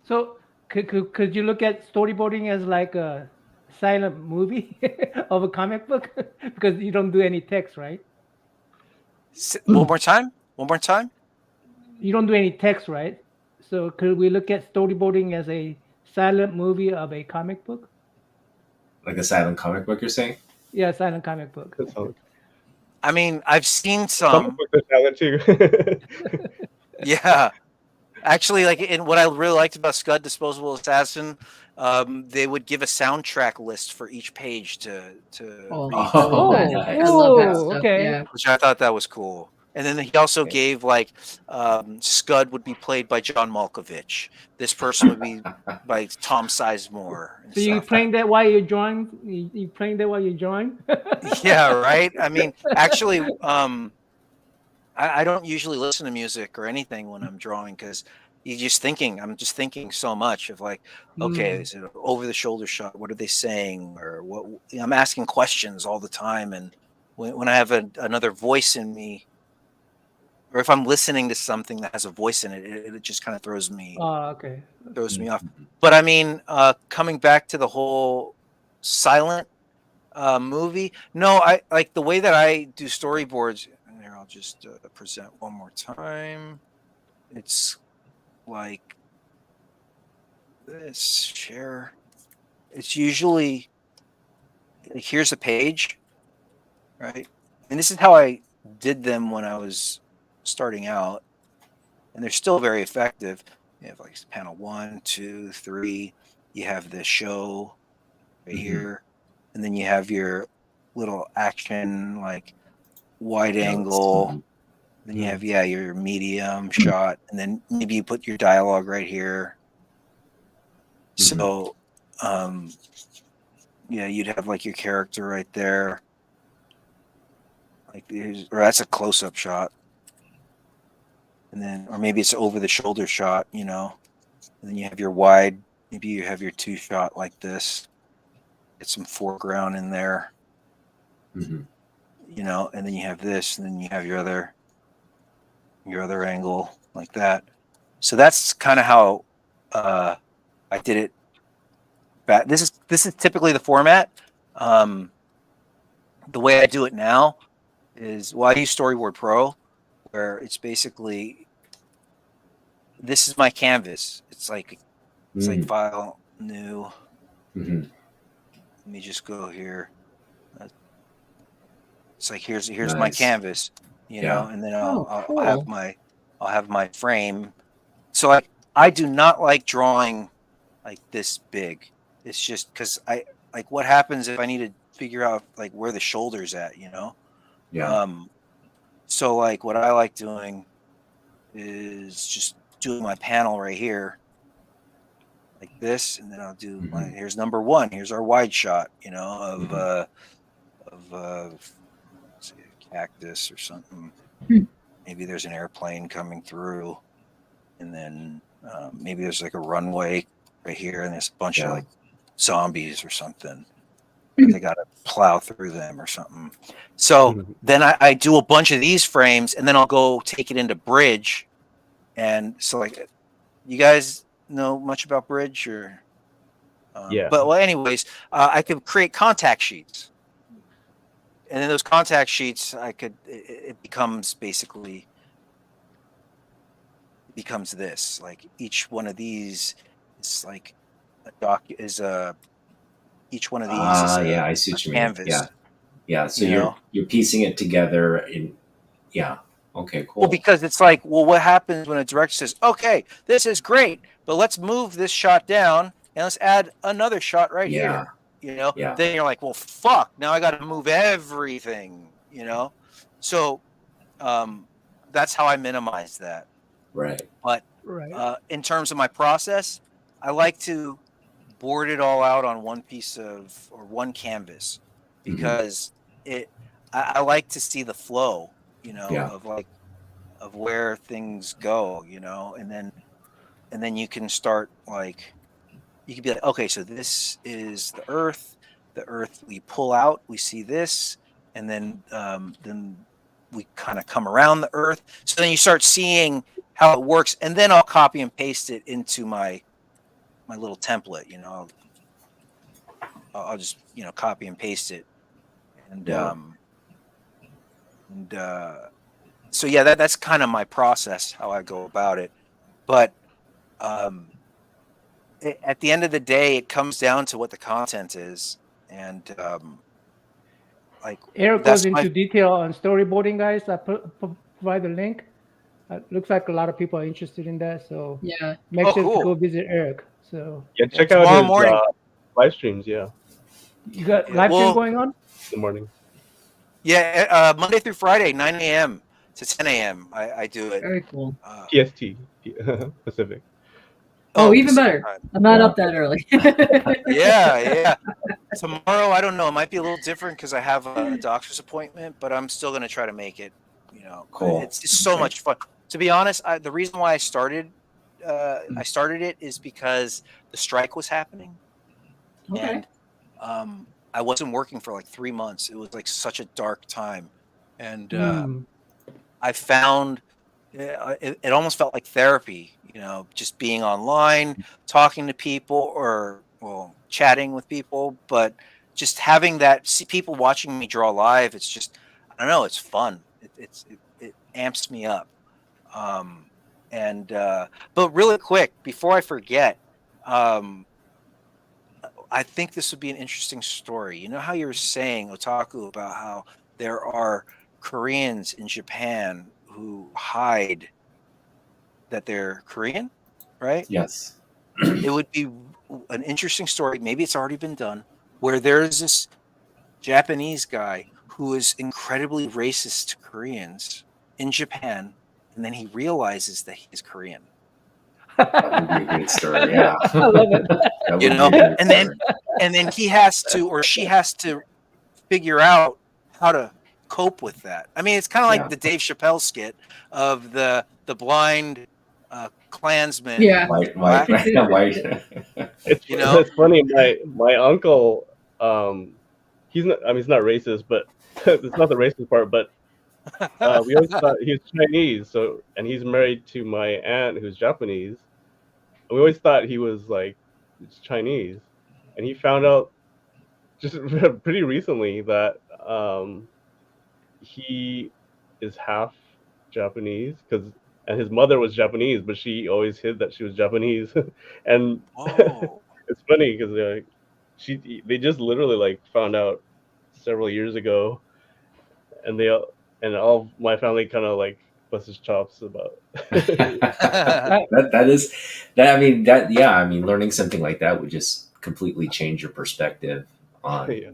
So could you look at storyboarding as like a silent movie of a comic book? Because you don't do any text, right? One more time. You don't do any text, right? So could we look at storyboarding as a silent movie of a comic book? Like a silent comic book, you're saying? Yeah, silent comic book. That's how I mean, I've seen comic some. books are silent too. Yeah. Actually, like in what I really liked about Scud Disposable Assassin, they would give a soundtrack list for each page to Oh, read, I love that. Oh, I love that oh, stuff. okay. Yeah. which I thought that was cool. And then he also gave like Scud would be played by John Malkovich. This person would be by Tom Sizemore. and So you stuff. playing that while you're drawing? You playing that while you're drawing? Yeah, right. I mean, actually, I don't usually listen to music or anything when I'm drawing because I'm just thinking so much of like, okay, is it an over the shoulder shot? What are they saying? Or what? I'm asking questions all the time, and when I have another voice in me, or if I'm listening to something that has a voice in it, it just kind of throws me Okay. off. But I mean, coming back to the whole silent movie, no, I like the way that I do storyboards. And here, I'll just present one more time. It's like this share. It's usually like, here's a page, right? And this is how I did them when I was starting out, and they're still very effective. You have like panel 1, 2, 3. You have the show right here, and then you have your little action like wide angle. Then you have your medium shot, and then maybe you put your dialogue right here. So, you'd have like your character right there, like or that's a close-up shot. And then, or maybe it's over the shoulder shot, and then you have your wide, maybe you have your 2 shot like this, get some foreground in there, and then you have this, and then you have your other angle like that. So that's kind of how I did it. This is typically the format. The way I do it now is, I use Storyboard Pro, where it's basically, this is my canvas. It's like file, new. Let me just go here. It's like here's my Nice. canvas, you know, and then I'll cool. have my frame. So like I do not like drawing like this big. It's just because I like what happens if I need to figure out like where the shoulder's at, you know. Yeah. So like what I like doing is just doing my panel right here like this, and then I'll do Mhm. here's number one, here's our wide shot, you know, of let's see, a cactus or something. Hmm. Maybe there's an airplane coming through, and then maybe there's like a runway right here, and there's a bunch of like zombies or something. They got to plow through them or something. So then I do a bunch of these frames, and then I'll go take it into Bridge. And so, like, you guys know much about Bridge, or? Yeah. But well, anyways, I could create contact sheets, and then those contact sheets, it becomes basically this. Like each one of these is like each one of these is Yeah, I see what you mean. canvas. Yeah. So You you're piecing it together in. Yeah. Okay. Cool. Well, because it's like, well, what happens when a director says, "Okay, this is great, but let's move this shot down and let's add another shot right here." You know, Yeah. then you're like, "Well, fuck! Now I got to move everything." You know, so that's how I minimize that. Right. But in terms of my process, I like to board it all out on one piece or one canvas because I like to see the flow, you know, of where things go, you know, and then you can start like you can be like, okay, so this is the earth we pull out, we see this, and then we kind of come around the earth, so then you start seeing how it works, and then I'll copy and paste it into my little template, you know. I'll just, you know, copy and paste it, and so yeah, that's kind of my process, how I go about it. But at the end of the day, it comes down to what the content is, and like Eric goes into detail on storyboarding, guys. I provide the link. Looks like a lot of people are interested in that, so yeah, make sure to go visit Eric. So yeah, check out his live streams. Yeah, you got live stream going on? In the morning. Yeah, Monday through Friday, 9 a.m. to 10 a.m. I do it. Very cool. PST, Pacific. Oh, even better. I'm not up that early. Yeah. Tomorrow, I don't know. It might be a little different because I have a doctor's appointment, but I'm still going to try to make it. You know, cool. It's so much fun. To be honest, the reason why I started it is because the strike was happening, and I wasn't working for like 3 months. It was like such a dark time, and I found it almost felt like therapy. You know, just being online, talking to people, or chatting with people, but just having see people watching me draw live. It's just, I don't know. It's fun. It amps me up. But really quick, before I forget, I think this would be an interesting story. You know how you were saying, Otaku, about how there are Koreans in Japan who hide that they're Korean, right? Yes. It would be an interesting story. Maybe it's already been done, where there's this Japanese guy who is incredibly racist to Koreans in Japan, and then he realizes that he's Korean. That would be a great story. Yeah, I love it. You know, and then he has to, or she has to, figure out how to cope with that. I mean, it's kind of like the Dave Chappelle skit of the blind Klansman. Yeah, white. It's, you know, it's funny. My uncle, he's not. I mean, he's not racist, but it's not the racist part. But we always thought he was Chinese. So, and he's married to my aunt who's Japanese. And we always thought he was like Chinese, and he found out just pretty recently that he is half Japanese and his mother was Japanese, but she always hid that she was Japanese. And it's funny because they just literally like found out several years ago, and all of my family kind of like bust his chops about. that is that. I mean that. Yeah, I mean learning something like that would just completely change your perspective on Yeah.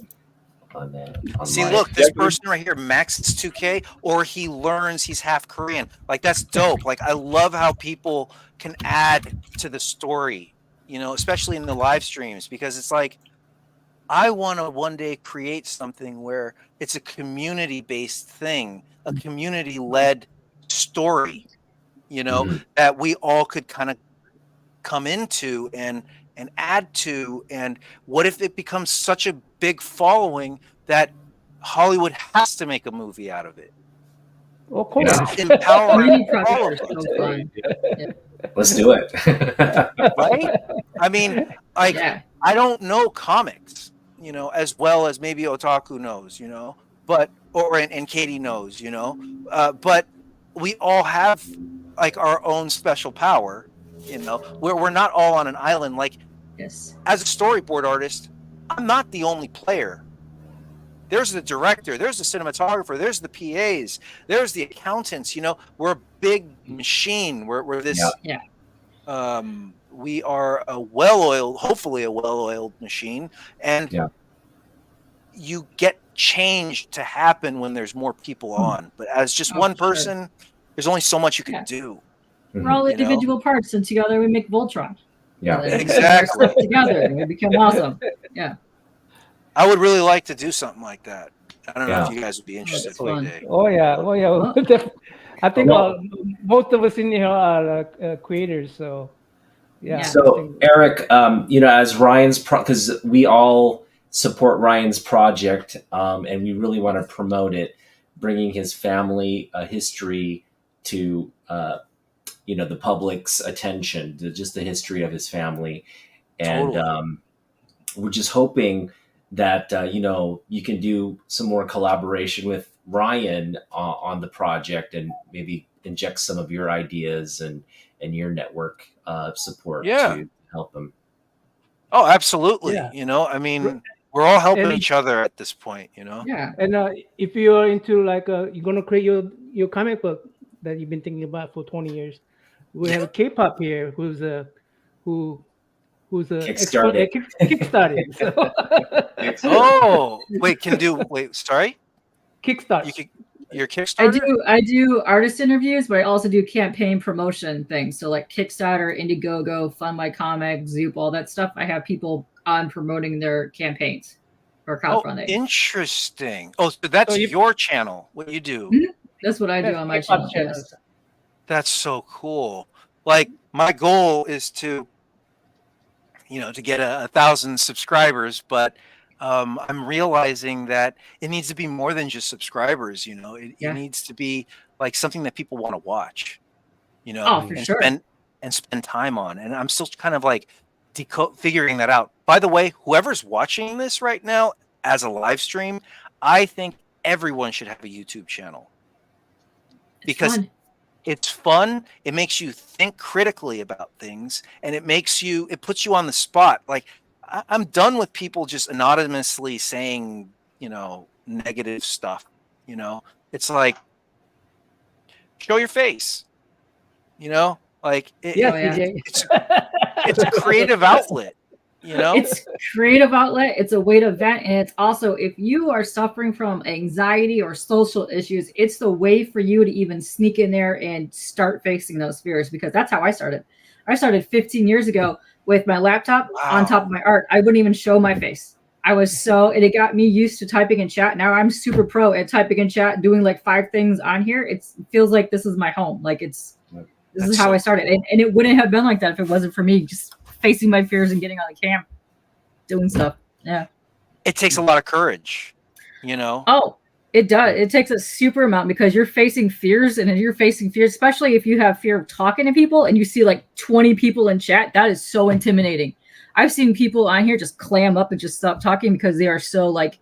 on that. On See, life. look, this person right here maxes 2K, or he learns he's half Korean. Like, that's dope. Like, I love how people can add to the story, you know, especially in the live streams, because it's like, I want to one day create something where it's a community-based thing, a community-led story, you know, Mhm. that we all could kind of come into and add to. And what if it becomes such a big following that Hollywood has to make a movie out of it? Of course. Yeah. Empowering Community projects all are of us, so fun. Let's do it. right? I mean, like, Yeah. I don't know comics, you know, as well as maybe Otaku knows, you know, but and Katie knows, you know, but we all have like our own special power, you know, where we're not all on an island. Like, Yes. as a storyboard artist, I'm not the only player. There's the director, there's the cinematographer, there's the PAs, there's the accountants. You know, we're a big machine. We're this. Yeah. We are a well-oiled, hopefully a well-oiled machine, and Yeah. you get change to happen when there's more people on. But as just Oh, one for sure. person, there's only so much you can Yeah. do. We're all You know? individual parts, and together we make Voltron. Yeah. And then we put Exactly. our stuff together, and we become awesome. Yeah. I would really like to do something like that. I don't know if Yeah. you guys would be interested That's one fun. day. Oh yeah, oh yeah. I think Well- most of us in here are creators, so yeah. Yeah. I So think- Eric, you know, as Ryan's because we all support Ryan's project, and we really want to promote it, bringing his family history to you know the public's attention, to just the history of his family, and Totally. we're just hoping that you know you can do some more collaboration with Ryan on the project, and maybe inject some of your ideas and your network support Yeah. to help them. Oh, absolutely. Yeah. You know, I mean, we're all helping And- each other at this point, you know? Yeah. And if you're into like you're gonna create your comic book that you've been thinking about for 20 years, we have a K-pop here who's a Kickstarted. Kickstarted. So Oh, wait, sorry? Kickstart. Your Kickstarter? I do artist interviews, but I also do campaign promotion things. So like Kickstarter, Indiegogo, Fund My Comic, Zoop, all that stuff. I have people on promoting their campaigns or Oh, crowdfunding. interesting. Oh, so that's So you- your channel, what you do. Mhm. That's what I do That's on my K-pop channel. Yes. That's so cool. Like, my goal is to, you know, to get 1,000 subscribers, but I'm realizing that it needs to be more than just subscribers. You know, it Yeah. needs to be like something that people want to watch. You know, Oh, for and sure. spend time on. And I'm still kind of like figuring that out. By the way, whoever's watching this right now as a live stream, I think everyone should have a YouTube channel. It's Because fun. it's fun. It makes you think critically about things, and it puts you on the spot. Like, I'm done with people just anonymously saying, you know, negative stuff. You know, it's like, show your face. You know, like Yes, Oh, yeah. CJ. it's a creative outlet. You know, It's a creative outlet. It's a way to vent. And it's also, if you are suffering from anxiety or social issues, it's the way for you to even sneak in there and start facing those fears, because that's how I started. I started 15 years ago with my laptop on top of my art. I wouldn't even show my face. And it got me used to typing in chat. Now I'm super pro at typing in chat, doing like 5 things on here. It feels like this is my home. Like this That's is how so I started. And it wouldn't have been like that if it wasn't for me just facing my fears and getting on the cam, doing stuff. Yeah. it takes a lot of courage. You know, Oh, it does. It takes a super amount, because you're facing fears, and if you're facing fears, especially if you have fear of talking to people and you see like 20 people in chat, that is so intimidating. I've seen people on here just clam up and just stop talking because they are so like,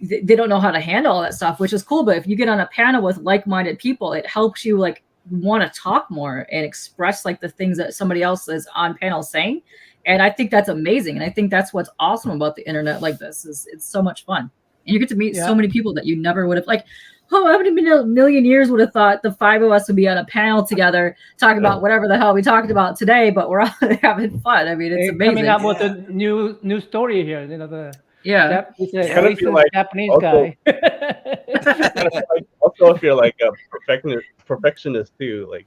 they don't know how to handle all that stuff, which is cool. But if you get on a panel with like-minded people, it helps you like want to talk more and express like the things that somebody else is on panel saying. And I think that's amazing. And I think that's what's awesome about the internet like this is it's so much fun. And you get to meet Yeah. so many people that you never would have, like, oh, I would have been a million years would have thought the 5 of us would be on a panel together talking about whatever the hell we talked about today, but we're all having fun. I mean, it's They're amazing. coming up with Yeah. a new story here. You know, the Yeah. He's a Yeah. Kind of feel racist like Japanese also- guy. Kind of like, also, if you're like a perfectionist too, like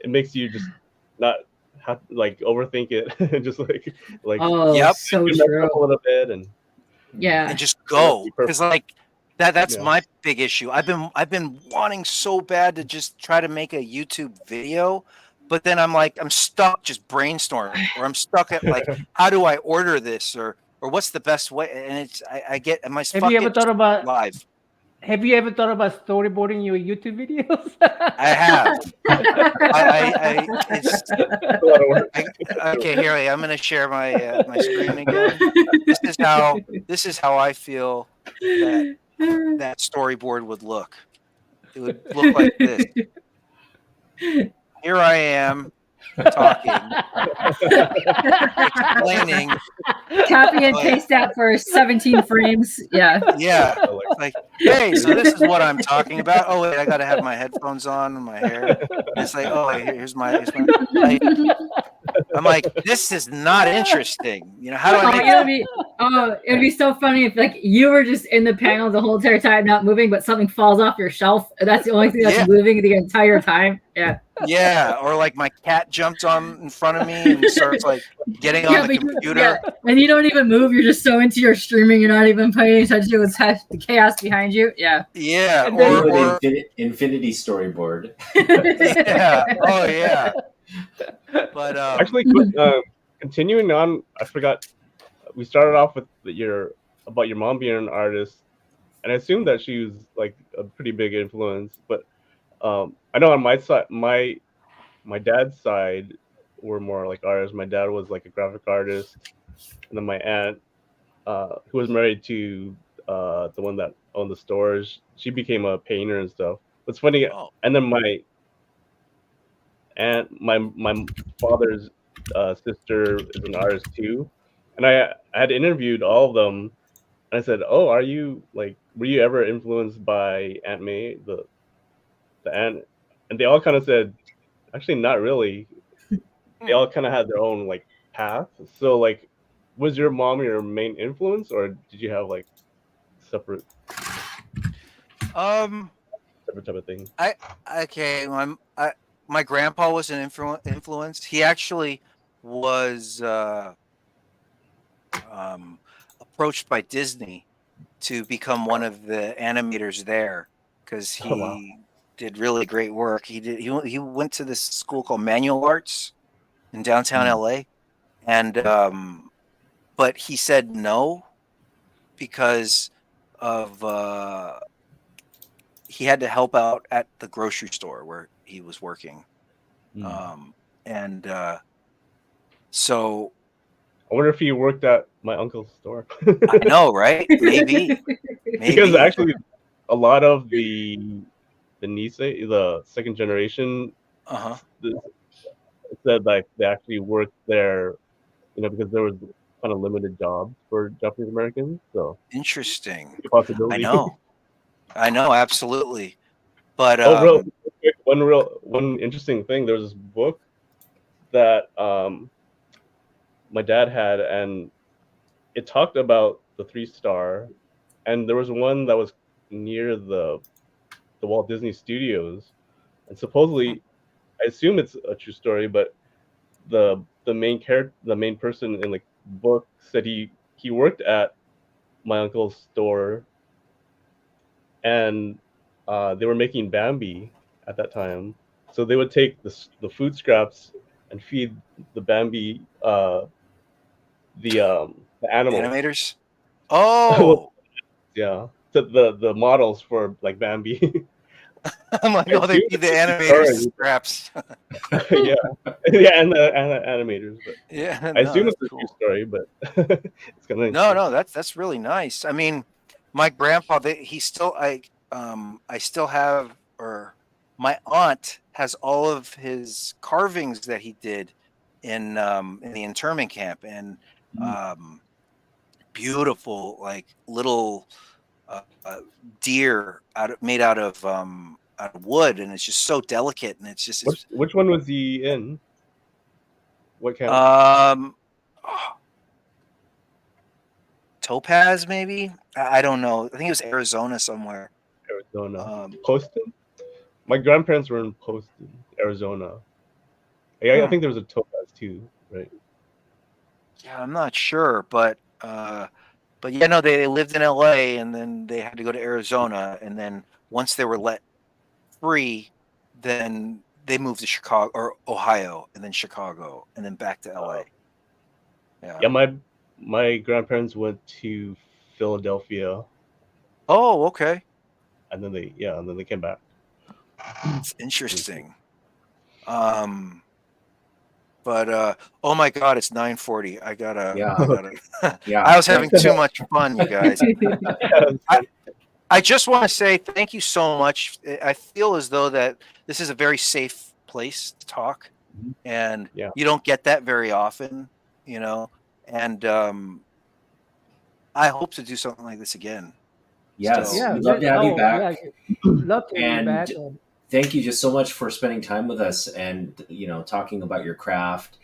it makes you just not have like overthink it, just like Oh, Yep. so you mess true. up a little bit and Yeah. and just go, because like that's Yeah. my big issue. I've been wanting so bad to just try to make a YouTube video, but then I'm stuck just brainstorming, or I'm stuck at like, how do I order this, or what's the best way? And it's I get my Have you ever thought about live. Have you ever thought about storyboarding your YouTube videos? I have. It's a lot of work. okay. Here I'm going to share my my screen again. This is how I feel that storyboard would look. It would look like this. Here I am talking, explaining. Copy and paste that for 17 frames. Yeah. Yeah, like, hey, so this is what I'm talking about. Oh wait, I got to have my headphones on and my hair. And it's like, oh, here's my. I'm like, this is not interesting. You know, how do I make it'd be so funny if like you were just in the panel the whole entire time, not moving, but something falls off your shelf. And that's the only thing that's Yeah. moving the entire time. Yeah. Yeah, or like my cat jumps on in front of me and starts like getting on the computer. And you don't even move. You're just so into your streaming. You're not even paying attention to what's the chaos behind you. Yeah. Yeah, And then- Or the infinity storyboard. yeah. Oh yeah. But Actually, continuing on, I forgot. We started off with about your mom being an artist, and I assumed that she was like a pretty big influence. But I know on my side, my dad's side were more like artists. My dad was like a graphic artist, and then my aunt, who was married to the one that owned the stores, she became a painter and stuff. It's funny, and then my aunt, my father's sister is an artist too, and I had interviewed all of them, and I said, "Oh, were you ever influenced by Aunt May, the aunt?" And they all kind of said, "Actually, not really." They all kind of had their own like path. So like, was your mom your main influence, or did you have like separate type of thing? My grandpa was an influence. He actually was approached by Disney to become one of the animators there, because he did really great work. He went to this school called Manual Arts in downtown LA, and but he said no because of he had to help out at the grocery store where he was working. So I wonder if he worked at my uncle's store. I know, right? Maybe. Because actually, a lot of the Nisei, the second generation, said like they actually worked there, because there was kind of limited jobs for Japanese Americans. So interesting. Possibility. I know, absolutely. But one interesting thing. There was this book that my dad had, and it talked about the 3-star, and there was one that was near the Walt Disney Studios, and supposedly, I assume it's a true story, but the main person in the book said he worked at my uncle's store, and they were making Bambi at that time, so they would take the food scraps and feed the Bambi the animals. Animators. Oh, yeah, the models for like Bambi. I'm like, oh, they feed the animators scraps. yeah, and the animators. But yeah, I assume it's a cool true story, but it's kind of no, that's really nice. I mean, my grandpa, I still have, or my aunt has all of his carvings that he did in the internment camp, and beautiful like little deer made out of wood, and it's just so delicate, and it's just Which one was he in? What count? Topaz, maybe. I don't know. I think it was Arizona somewhere. Arizona. Poston? My grandparents were in Poston, Arizona. I think there was a Topaz too, right? Yeah, I'm not sure, but yeah, no, they lived in LA, and then they had to go to Arizona, and then once they were let free, then they moved to Chicago or Ohio, and then Chicago, and then back to LA. Yeah, my grandparents went to Philadelphia. Oh, okay. And then they came back. It's interesting. But oh my God, it's 9:40. I gotta. Yeah. I was having too much fun, you guys. I just want to say thank you so much. I feel as though that this is a very safe place to talk, and you don't get that very often, you know. And I hope to do something like this again. Yes, So, we'd love to have you back. Yeah, love to have you back. Thank you just so much for spending time with us and talking about your craft.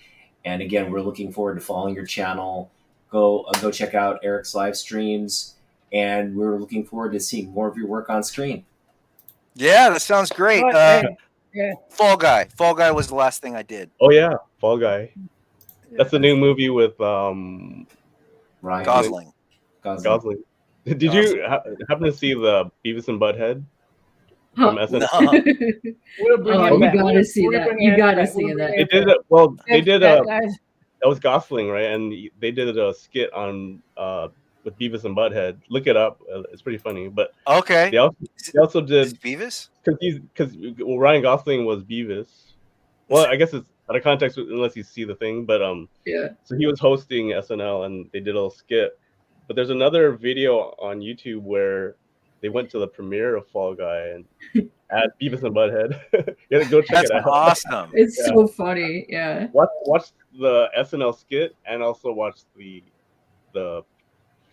And again, we're looking forward to following your channel. Go check out Eric's live streams, and we're looking forward to seeing more of your work on screen. Yeah, that sounds great. Yeah. Fall Guy was the last thing I did. Oh yeah, Fall Guy. That's the new movie with Ryan Gosling. Gosling. Did you happen to see the Beavis and Butthead from SNL? We'll bring Oh, him you back. gotta see We'll that. bring You him gotta back. see We'll that. bring They him did back. it. Well, they did That guys. that was Gosling, right? And they did a skit on with Beavis and Butthead. Look it up; it's pretty funny. But Okay. they also Is did Beavis? because Ryan Gosling was Beavis. Well, I guess it's out of context unless you see the thing. But Yeah. so he was hosting SNL, and they did a little skit. But there's another video on YouTube where they went to the premiere of Fall Guy and at Beavis and Butthead. You gotta go check That's it out. awesome. It's so funny. Yeah. Watch the SNL skit and also watch the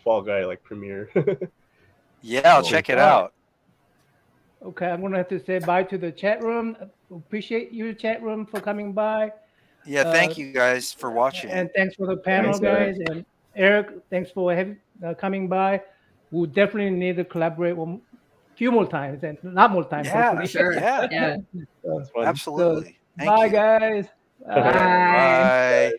Fall Guy premiere. Yeah, I'll check it out. Okay, I'm gonna have to say bye to the chat room. Appreciate you, chat room, for coming by. Yeah, thank you guys for watching. And thanks for the panel, Thanks, Eric. guys. And Eric, thanks for coming by. We'll definitely need to collaborate a few more times, and not more times. Yeah, hopefully. Sure. Yeah. Yeah. That's fun. Absolutely. Thank Bye, you. guys. Bye. Bye.